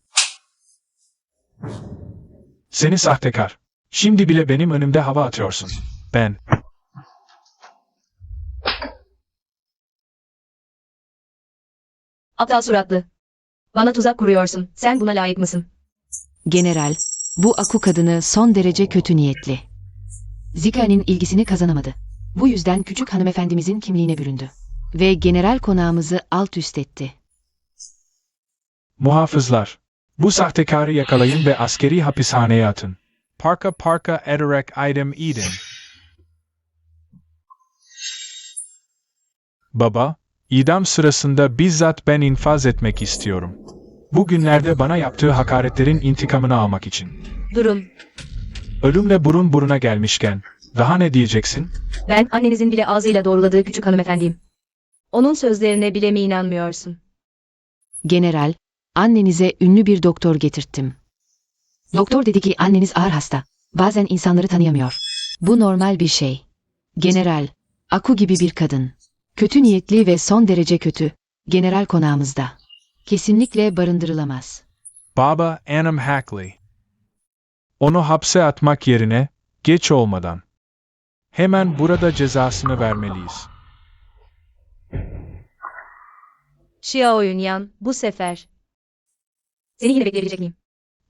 Seni sahtekar. Şimdi bile benim önümde hava atıyorsun. Ben. Aptal suratlı. Bana tuzak kuruyorsun. Sen buna layık mısın? General, bu Aku kadını son derece kötü niyetli. Zika'nın ilgisini kazanamadı. Bu yüzden küçük hanımefendimizin kimliğine büründü. Ve general konağımızı alt üst etti. Muhafızlar, bu sahtekarı yakalayın ve askeri hapishaneye atın. Parka ederek item edin. Baba, idam sırasında bizzat ben infaz etmek istiyorum. Bugünlerde bana yaptığı hakaretlerin intikamını almak için. Durun. Ölümle burun buruna gelmişken, daha ne diyeceksin? Ben annenizin bile ağzıyla doğruladığı küçük hanımefendiyim. Onun sözlerine bile mi inanmıyorsun? General, annenize ünlü bir doktor getirttim. Doktor dedi ki anneniz ağır hasta. Bazen insanları tanıyamıyor. Bu normal bir şey. General, Aku gibi bir kadın. Kötü niyetli ve son derece kötü. General konağımızda. Kesinlikle barındırılamaz. Baba Anam Hackley. Onu hapse atmak yerine, geç olmadan, hemen burada cezasını vermeliyiz. Xiao Yunyan, bu sefer. Seni yine bekleyebilecek miyim?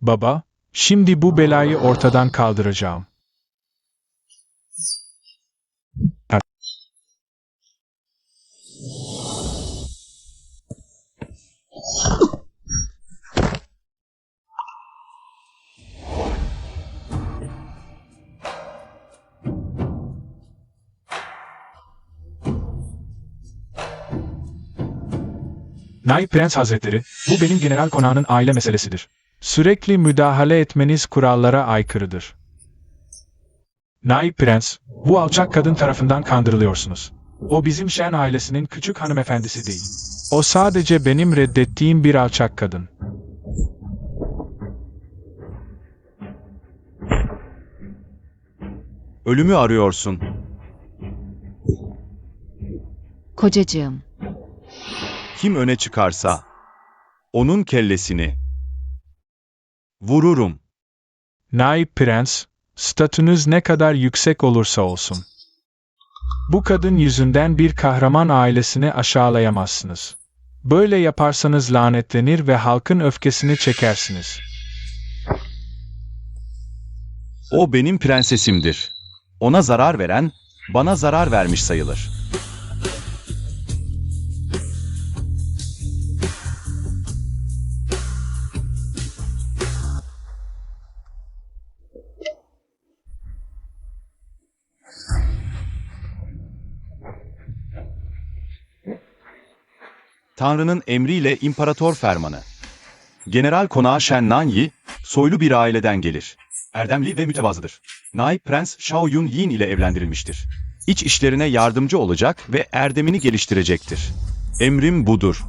Baba, şimdi bu belayı ortadan kaldıracağım. Naip Prens Hazretleri, bu benim general konağının aile meselesidir. Sürekli müdahale etmeniz kurallara aykırıdır. Naip Prens, bu alçak kadın tarafından kandırılıyorsunuz. O bizim Shen ailesinin küçük hanımefendisi değil. O sadece benim reddettiğim bir alçak kadın. Ölümü arıyorsun. Kocacığım, Kim öne çıkarsa, onun kellesini vururum. Naip Prens, statünüz ne kadar yüksek olursa olsun. Bu kadın yüzünden bir kahraman ailesini aşağılayamazsınız. Böyle yaparsanız lanetlenir ve halkın öfkesini çekersiniz. O benim prensesimdir. Ona zarar veren, bana zarar vermiş sayılır. Tanrı'nın emriyle imparator fermanı. General konağı Shen Nanyi, soylu bir aileden gelir. Erdemli ve mütevazıdır. Naip Prens Shao Yun Yin ile evlendirilmiştir. İç işlerine yardımcı olacak ve erdemini geliştirecektir. Emrim budur.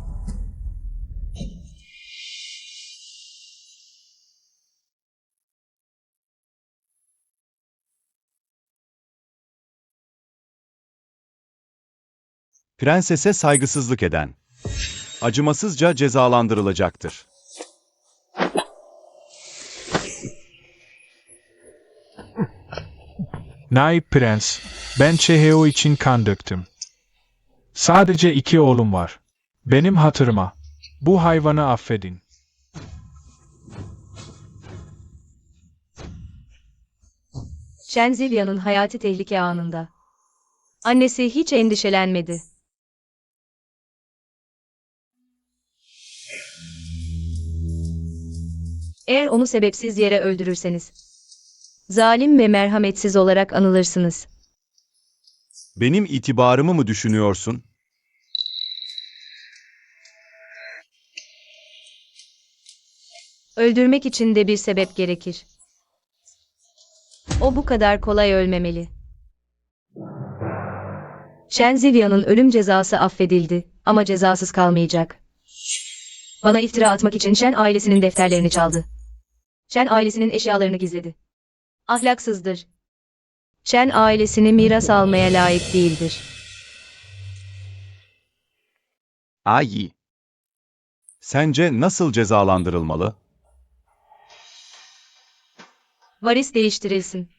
Prensese saygısızlık eden, acımasızca cezalandırılacaktır. Naip Prens, ben Cheheo için kan döktüm. Sadece 2 oğlum var. Benim hatırıma. Bu hayvanı affedin. Shenzilya'nın hayati tehlike anında. Annesi hiç endişelenmedi. Eğer onu sebepsiz yere öldürürseniz, zalim ve merhametsiz olarak anılırsınız. Benim itibarımı mı düşünüyorsun? Öldürmek için de bir sebep gerekir. O bu kadar kolay ölmemeli. Shenzilya'nın ölüm cezası affedildi ama cezasız kalmayacak. Bana iftira atmak için Shen ailesinin defterlerini çaldı. Shen ailesinin eşyalarını gizledi. Ahlaksızdır. Shen ailesini miras almaya layık değildir. Ayi. Sence nasıl cezalandırılmalı? Varis değiştirilsin.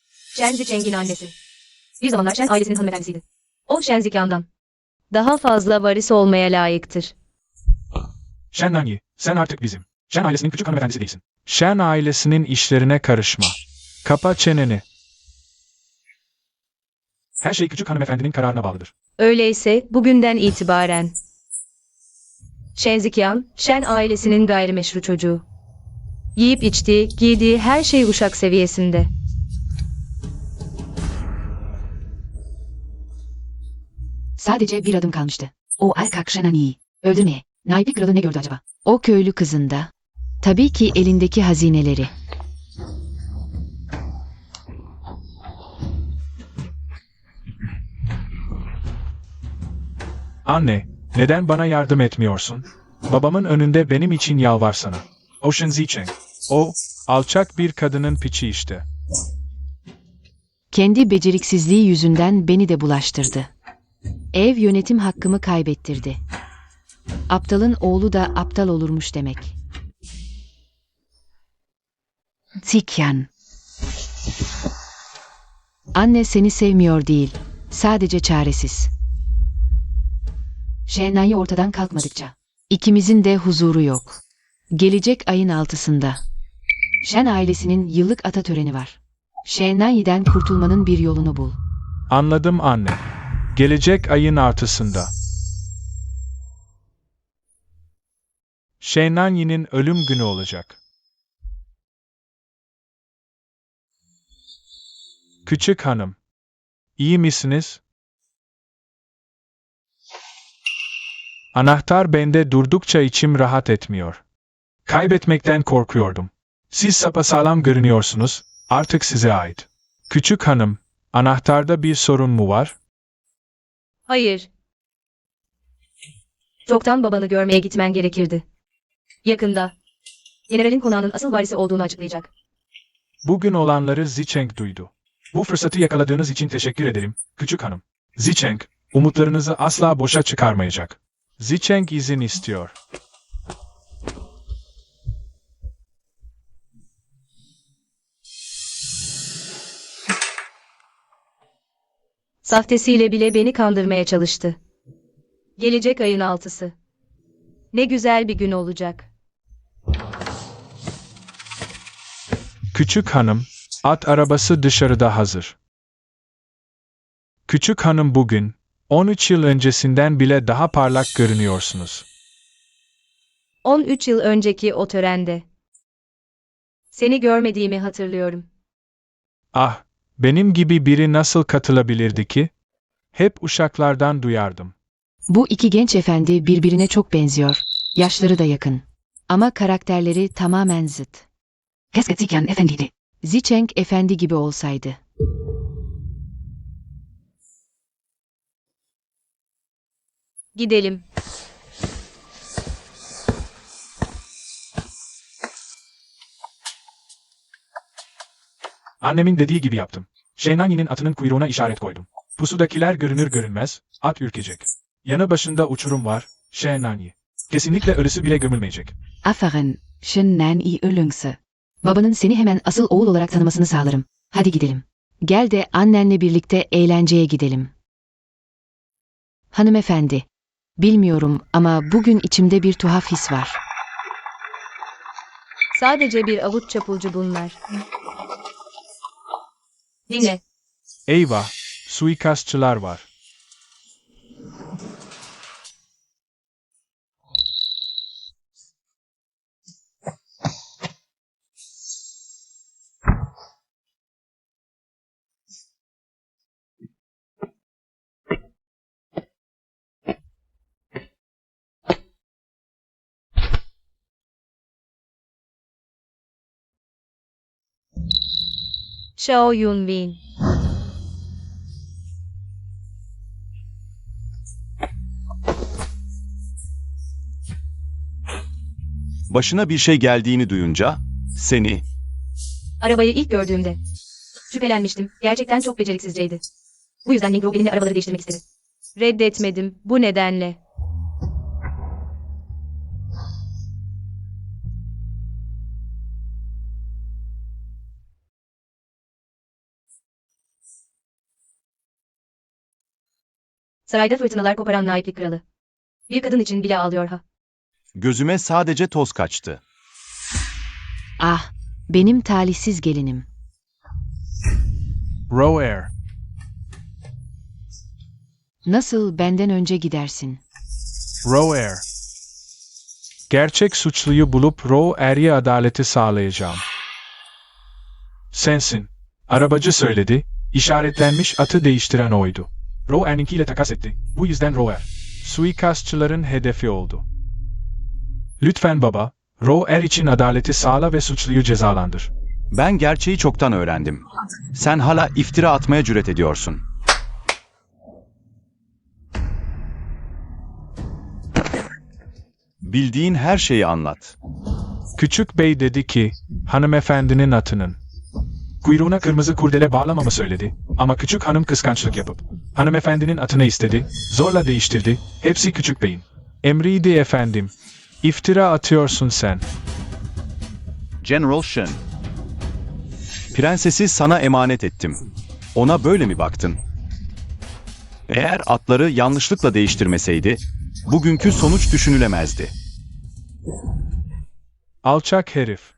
Shen Zicheng'in annesi. Bir zamanlar Shen ailesinin hanımefendisiydi. O Shen Zikan'dan daha fazla varis olmaya layıktır. Shen Nanyi, sen artık bizim. Shen ailesinin küçük hanımefendisi değilsin. Shen ailesinin işlerine karışma. Kapa çeneni. Her şey küçük hanımefendinin kararına bağlıdır. Öyleyse bugünden itibaren Shen Zikan, Shen ailesinin gayrimeşru çocuğu. Yiyip içtiği, giydiği her şey uşak seviyesinde. Sadece bir adım kalmıştı. O erkek Shenani'yi öldürmeye. Naip kralı ne gördü acaba? O köylü kızında. Tabii ki elindeki hazineleri. Anne, neden bana yardım etmiyorsun? Babamın önünde benim için yalvarsana. Ocean Zicheng. O, alçak bir kadının piçi işte. Kendi beceriksizliği yüzünden beni de bulaştırdı. Ev yönetim hakkımı kaybettirdi. Aptalın oğlu da aptal olurmuş demek. Zikyan. Anne seni sevmiyor değil, sadece çaresiz. Şenay ortadan kalkmadıkça ikimizin de huzuru yok. Gelecek ayın 6'sında Shen ailesinin yıllık ata töreni var. Şenay'den kurtulmanın bir yolunu bul. Anladım anne. Gelecek ayın 6'sında. Shenanyi'nin ölüm günü olacak. Küçük hanım, iyi misiniz? Anahtar bende durdukça içim rahat etmiyor. Kaybetmekten korkuyordum. Siz sapasağlam görünüyorsunuz, artık size ait. Küçük hanım, anahtarda bir sorun mu var? Hayır. Çoktan babanı görmeye gitmen gerekirdi. Yakında. Generalin konağının asıl varisi olduğunu açıklayacak. Bugün olanları Zicheng duydu. Bu fırsatı yakaladığınız için teşekkür ederim, küçük hanım. Zicheng, umutlarınızı asla boşa çıkarmayacak. Zicheng izin istiyor. Sahtesiyle bile beni kandırmaya çalıştı. Gelecek ayın 6'sı. Ne güzel bir gün olacak. Küçük hanım, at arabası dışarıda hazır. Küçük hanım bugün, 13 yıl öncesinden bile daha parlak görünüyorsunuz. 13 yıl önceki o törende. Seni görmediğimi hatırlıyorum. Ah, benim gibi biri nasıl katılabilirdi ki? Hep uşaklardan duyardım. Bu iki genç efendi birbirine çok benziyor. Yaşları da yakın. Ama karakterleri tamamen zıt. Keşke Zichen efendiydi. Zichen efendi gibi olsaydı. Gidelim. Annemin dediği gibi yaptım. Şenani'nin atının kuyruğuna işaret koydum. Pusudakiler görünür görünmez, at ürkecek. Yanı başında uçurum var, Şenani. Kesinlikle ölüsü bile gömülmeyecek. Aferin, Şennen iyi ölüngse. Babanın seni hemen asıl oğul olarak tanımasını sağlarım. Hadi gidelim. Gel de annenle birlikte eğlenceye gidelim. Hanımefendi, bilmiyorum ama bugün içimde bir tuhaf his var. Sadece bir avuç çapulcu bunlar. Dinle. Eyvah, suikastçılar var. Shao Yunwin. Başına bir şey geldiğini duyunca, seni, Arabayı ilk gördüğümde şüphelenmiştim. Gerçekten çok beceriksizceydi. Bu yüzden Negro benimle arabaları değiştirmek istedi. Reddetmedim. Bu nedenle. Sarayda fırtınalar koparan naiplik kralı. Bir kadın için bile ağlıyor ha. gözüme sadece toz kaçtı. Ah, benim talihsiz gelinim. Roer, Nasıl benden önce gidersin? Roer. Gerçek suçluyu bulup Roer'ye adaleti sağlayacağım. Sensin. Arabacı söyledi, işaretlenmiş atı değiştiren oydu. Roer'ninkiyle takas etti. Bu yüzden Roer, suikastçıların hedefi oldu. Lütfen baba, Roer için adaleti sağla ve suçluyu cezalandır. Ben gerçeği çoktan öğrendim. Sen hala iftira atmaya cüret ediyorsun. Bildiğin her şeyi anlat. Küçük bey dedi ki, hanımefendinin atının kuyruğuna kırmızı kurdele bağlamamı söyledi. Ama küçük hanım kıskançlık yapıp, hanımefendinin atını istedi, zorla değiştirdi, hepsi küçük beyin. Emriydi efendim. İftira atıyorsun sen. General Shen. Prensesi sana emanet ettim. Ona böyle mi baktın? Eğer atları yanlışlıkla değiştirmeseydi, bugünkü sonuç düşünülemezdi. Alçak herif.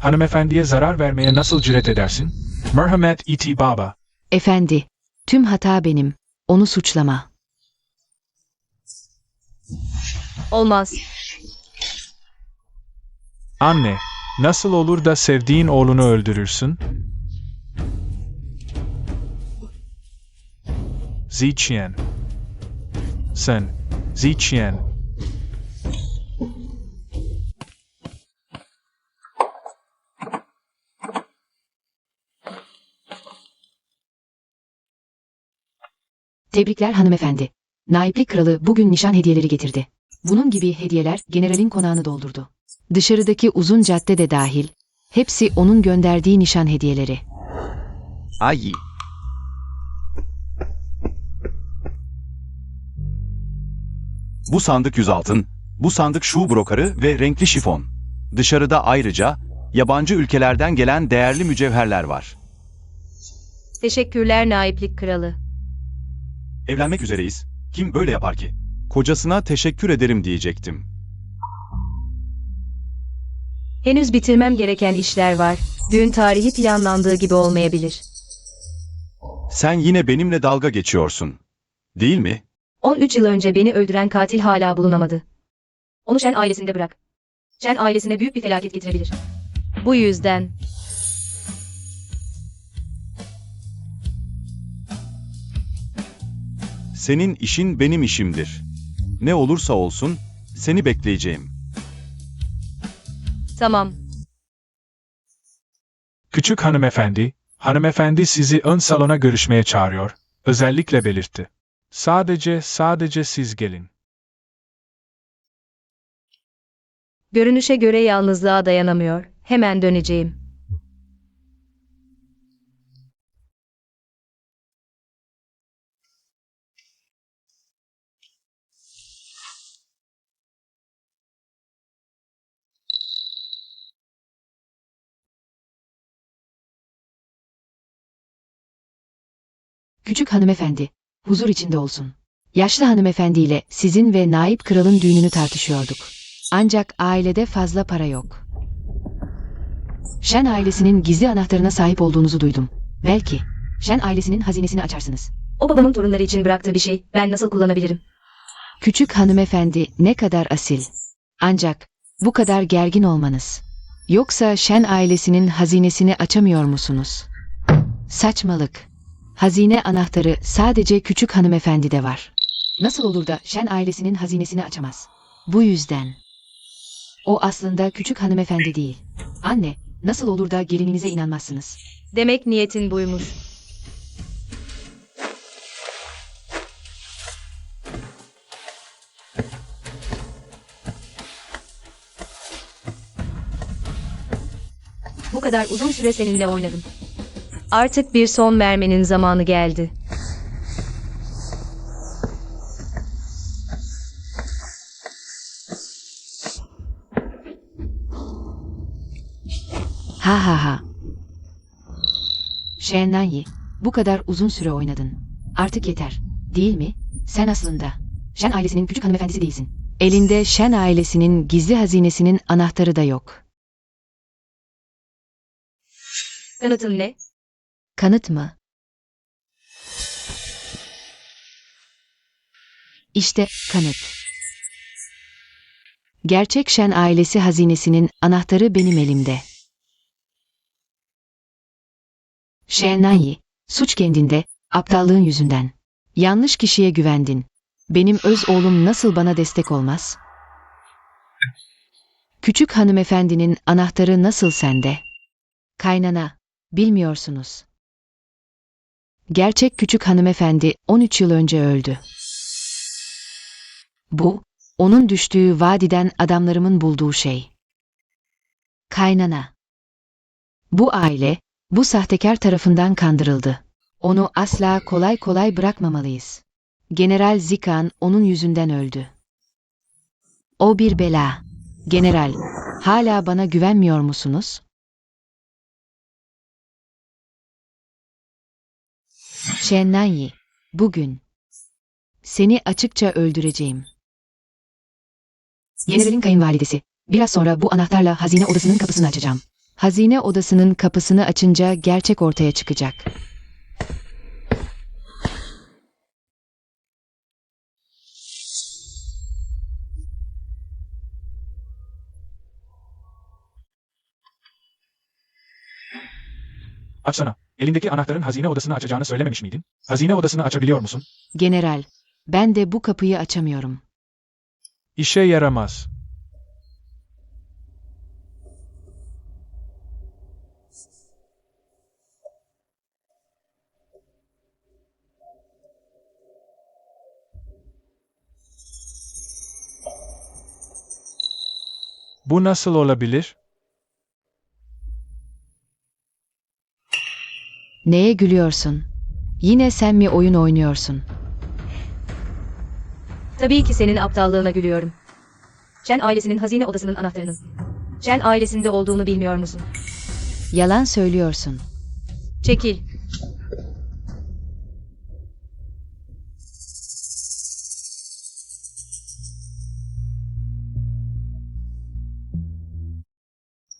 Hanımefendiye zarar vermeye nasıl cüret edersin? Merhamet iti baba. Efendi, tüm hata benim. Onu suçlama. Olmaz. Anne, nasıl olur da sevdiğin oğlunu öldürürsün? Zichen. Sen, Zichen. Tebrikler hanımefendi. Naiplik kralı bugün nişan hediyeleri getirdi. Bunun gibi hediyeler generalin konağını doldurdu. Dışarıdaki uzun cadde de dahil. Hepsi onun gönderdiği nişan hediyeleri. Ayi. Bu sandık 100 altın, bu sandık şu brokarı ve renkli şifon. Dışarıda ayrıca yabancı ülkelerden gelen değerli mücevherler var. Teşekkürler naiplik kralı. Evlenmek üzereyiz. Kim böyle yapar ki? Kocasına teşekkür ederim diyecektim. Henüz bitirmem gereken işler var. Düğün tarihi planlandığı gibi olmayabilir. Sen yine benimle dalga geçiyorsun. Değil mi? 13 yıl önce beni öldüren katil hala bulunamadı. Onu Shen ailesinde bırak. Shen ailesine büyük bir felaket getirebilir. Bu yüzden Senin işin benim işimdir. Ne olursa olsun seni bekleyeceğim. tamam. Küçük hanımefendi sizi ön salona görüşmeye çağırıyor. Özellikle belirtti. Sadece siz gelin. Görünüşe göre yalnızlığa dayanamıyor. Hemen döneceğim. Küçük hanımefendi, huzur içinde olsun. Yaşlı hanımefendiyle sizin ve naip kralın düğününü tartışıyorduk. Ancak ailede fazla para yok. Shen ailesinin gizli anahtarına sahip olduğunuzu duydum. Belki Shen ailesinin hazinesini açarsınız. O babamın torunları için bıraktığı bir şey. Ben nasıl kullanabilirim? Küçük hanımefendi ne kadar asil. Ancak bu kadar gergin olmanız. Yoksa Shen ailesinin hazinesini açamıyor musunuz? Saçmalık. Hazine anahtarı sadece küçük hanımefendide var. Nasıl olur da Shen ailesinin hazinesini açamaz? Bu yüzden. O aslında küçük hanımefendi değil. Anne, nasıl olur da gelininize inanmazsınız? Demek niyetin buymuş. Bu kadar uzun süre seninle oynadım. Artık bir son vermenin zamanı geldi. Ha ha ha. Shen, bu kadar uzun süre oynadın. Artık yeter, değil mi? Sen aslında Shen ailesinin küçük hanımefendisi değilsin. Elinde Shen ailesinin gizli hazinesinin anahtarı da yok. Kanıtın ne? Kanıt mı? İşte kanıt. Gerçek Shen ailesi hazinesinin anahtarı benim elimde. Shen, suç kendinde, aptallığın yüzünden. Yanlış kişiye güvendin. Benim öz oğlum nasıl bana destek olmaz? Küçük hanımefendinin anahtarı nasıl sende? Kaynana, bilmiyorsunuz. Gerçek küçük hanımefendi 13 yıl önce öldü. Bu, onun düştüğü vadiden adamlarımın bulduğu şey. Kaynana. Bu aile, bu sahtekar tarafından kandırıldı. Onu asla kolay kolay bırakmamalıyız. General Zikan onun yüzünden öldü. O bir bela. General, hala bana güvenmiyor musunuz? Shen, bugün seni açıkça öldüreceğim. Generalin kayınvalidesi. Biraz sonra bu anahtarla hazine odasının kapısını açacağım. Hazine odasının kapısını açınca gerçek ortaya çıkacak. Açsana. Elindeki anahtarın hazine odasını açacağını söylememiş miydin? Hazine odasını açabiliyor musun? General, ben de bu kapıyı açamıyorum. İşe yaramaz. Bu nasıl olabilir? Neye gülüyorsun? Yine sen mi oyun oynuyorsun? Tabii ki senin aptallığına gülüyorum. Shen ailesinin hazine odasının anahtarının Shen ailesinde olduğunu bilmiyor musun? Yalan söylüyorsun. Çekil.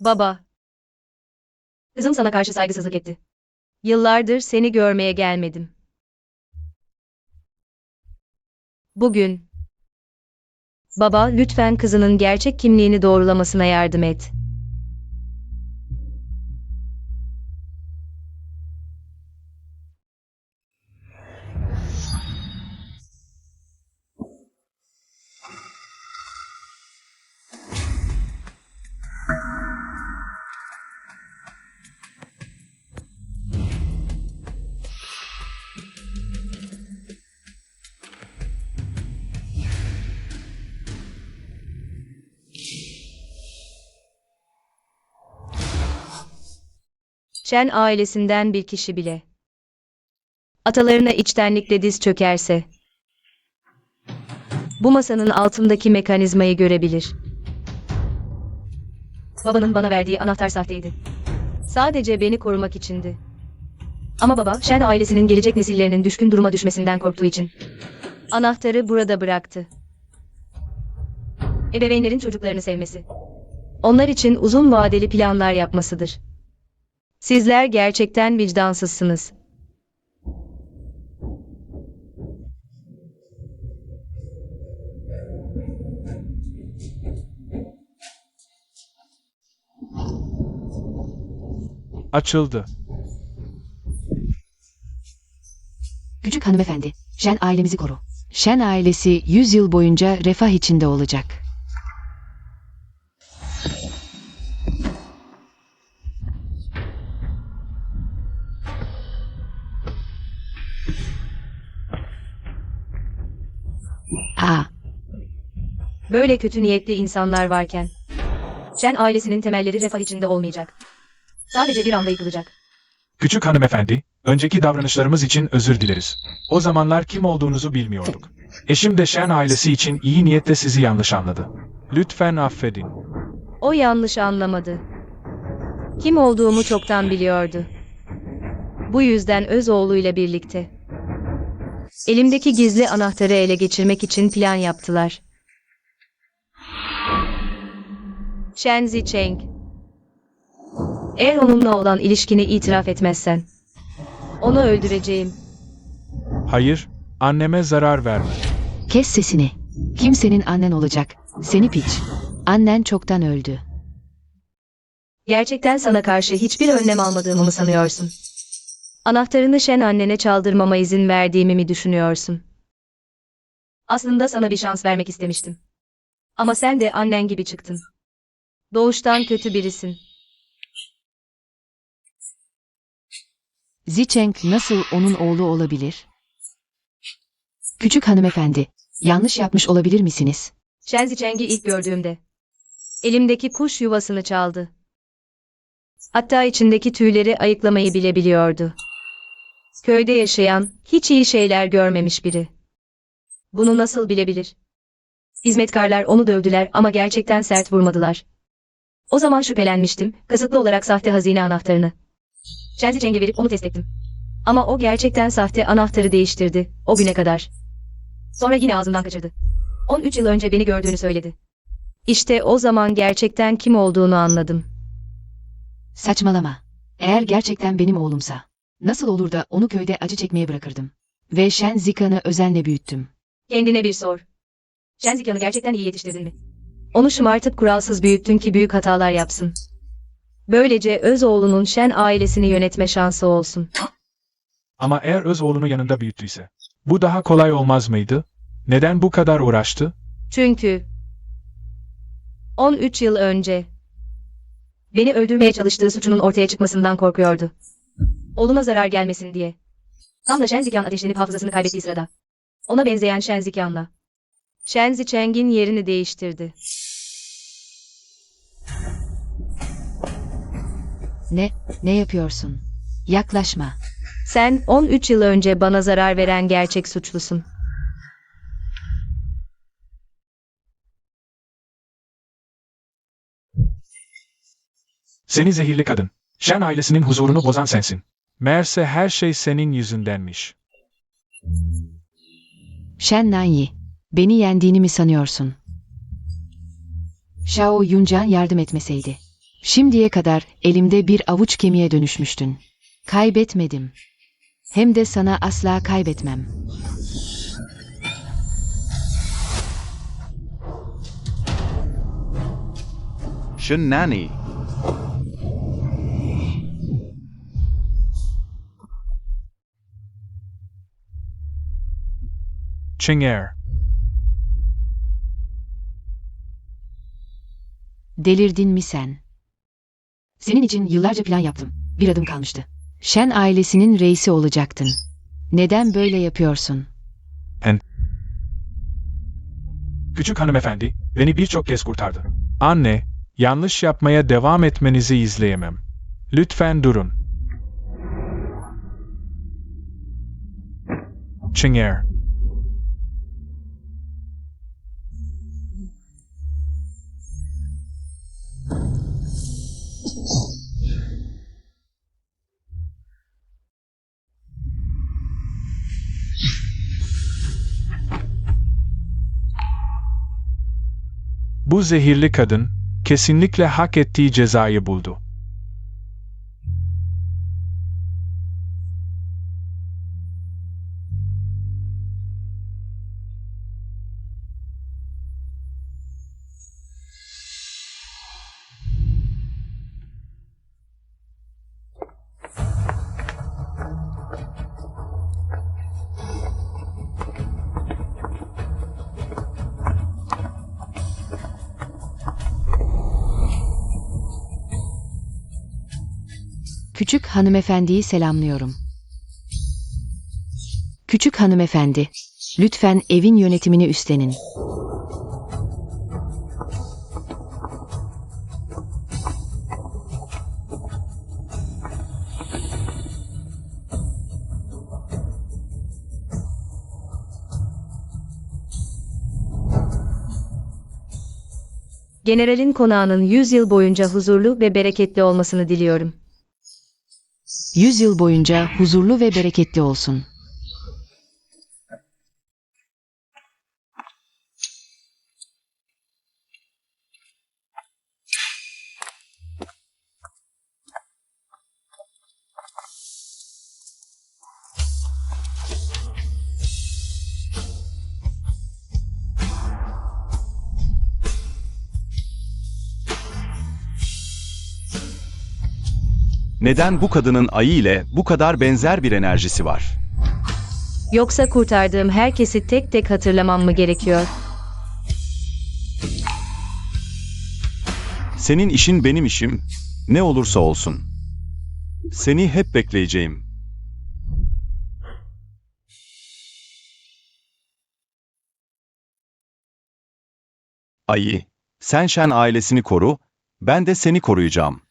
Baba. Kızım sana karşı saygısızlık etti. Yıllardır seni görmeye gelmedim. Bugün. Baba, lütfen kızının gerçek kimliğini doğrulamasına yardım et. Shen ailesinden bir kişi bile atalarına içtenlikle diz çökerse, bu masanın altındaki mekanizmayı görebilir. Babanın bana verdiği anahtar sahteydi. Sadece beni korumak içindi. Ama baba, Shen ailesinin gelecek nesillerinin düşkün duruma düşmesinden korktuğu için anahtarı burada bıraktı. Ebeveynlerin çocuklarını sevmesi, onlar için uzun vadeli planlar yapmasıdır. Sizler gerçekten vicdansızsınız. Açıldı. Küçük hanımefendi, Shen ailemizi koru. Shen ailesi 100 yıl boyunca refah içinde olacak. Aa, Böyle kötü niyetli insanlar varken, Shen ailesinin temelleri refah içinde olmayacak. Sadece bir anda yıkılacak. Küçük hanımefendi, önceki davranışlarımız için özür dileriz. O zamanlar kim olduğunuzu bilmiyorduk. Eşim de Shen ailesi için iyi niyetle sizi yanlış anladı. Lütfen affedin. O yanlış anlamadı. Kim olduğumu çoktan biliyordu. Bu yüzden öz oğluyla birlikte elimdeki gizli anahtarı ele geçirmek için plan yaptılar. Shen Zicheng. Eğer onunla olan ilişkini itiraf etmezsen, onu öldüreceğim. Hayır, anneme zarar verme. kes sesini. Kim senin annen olacak? Seni piç. Annen çoktan öldü. Gerçekten sana karşı hiçbir önlem almadığımı mı sanıyorsun? Anahtarını Shen annene çaldırmama izin verdiğimi mi düşünüyorsun? Aslında sana bir şans vermek istemiştim. Ama sen de annen gibi çıktın. Doğuştan kötü birisin. Zicheng nasıl onun oğlu olabilir? Küçük hanımefendi, yanlış yapmış olabilir misiniz? Shen Zicheng'i ilk gördüğümde elimdeki kuş yuvasını çaldı. Hatta içindeki tüyleri ayıklamayı bile biliyordu. Köyde yaşayan, hiç iyi şeyler görmemiş biri. Bunu nasıl bilebilir? Hizmetkarlar onu dövdüler ama gerçekten sert vurmadılar. O zaman şüphelenmiştim, kasıtlı olarak sahte hazine anahtarını Shen Zicheng'e verip onu test ettim. Ama o gerçekten sahte anahtarı değiştirdi, o güne kadar. Sonra yine ağzından kaçırdı. 13 yıl önce beni gördüğünü söyledi. İşte o zaman gerçekten kim olduğunu anladım. Saçmalama. Eğer gerçekten benim oğlumsa, nasıl olur da onu köyde acı çekmeye bırakırdım? Ve Shen Zikan'ı özenle büyüttüm. Kendine bir sor. Shen Zikan'ı gerçekten iyi yetiştirdin mi? Onu şımartıp kuralsız büyüttün ki büyük hatalar yapsın. Böylece öz oğlunun Shen ailesini yönetme şansı olsun. Ama eğer öz oğlunu yanında büyüttüyse, bu daha kolay olmaz mıydı? Neden bu kadar uğraştı? Çünkü 13 yıl önce beni öldürmeye çalıştığı suçunun ortaya çıkmasından korkuyordu. Oğluna zarar gelmesin diye. Tam da Shen Zikan ateşlenip hafızasını kaybettiği sırada ona benzeyen Shen Zikan'la Shen Zicheng'in yerini değiştirdi. Ne yapıyorsun? Yaklaşma. Sen 13 yıl önce bana zarar veren gerçek suçlusun. Seni zehirli kadın. Shen ailesinin huzurunu bozan sensin. Meğerse her şey senin yüzündenmiş. Shen Nanyi, beni yendiğini mi sanıyorsun? Shao Yuncan yardım etmeseydi, Şimdiye kadar elimde bir avuç kemiğe dönüşmüştün. Kaybetmedim. Hem de sana asla kaybetmem. Shen Nani. Chinger. Delirdin mi sen? Senin için yıllarca plan yaptım. Bir adım kalmıştı. Shen ailesinin reisi olacaktın. Neden böyle yapıyorsun? Küçük hanımefendi beni birçok kez kurtardı. Anne, yanlış yapmaya devam etmenizi izleyemem. Lütfen durun. Chinger. Bu zehirli kadın kesinlikle hak ettiği cezayı buldu. Küçük hanımefendiyi selamlıyorum. Küçük hanımefendi, lütfen evin yönetimini üstlenin. Generalin konağının 100 yıl boyunca huzurlu ve bereketli olmasını diliyorum. 100 yıl boyunca huzurlu ve bereketli olsun. Neden bu kadının ayı ile bu kadar benzer bir enerjisi var? Yoksa kurtardığım herkesi tek tek hatırlamam mı gerekiyor? Senin işin benim işim, ne olursa olsun. Seni hep bekleyeceğim. Ayı, sen Shen ailesini koru, ben de seni koruyacağım.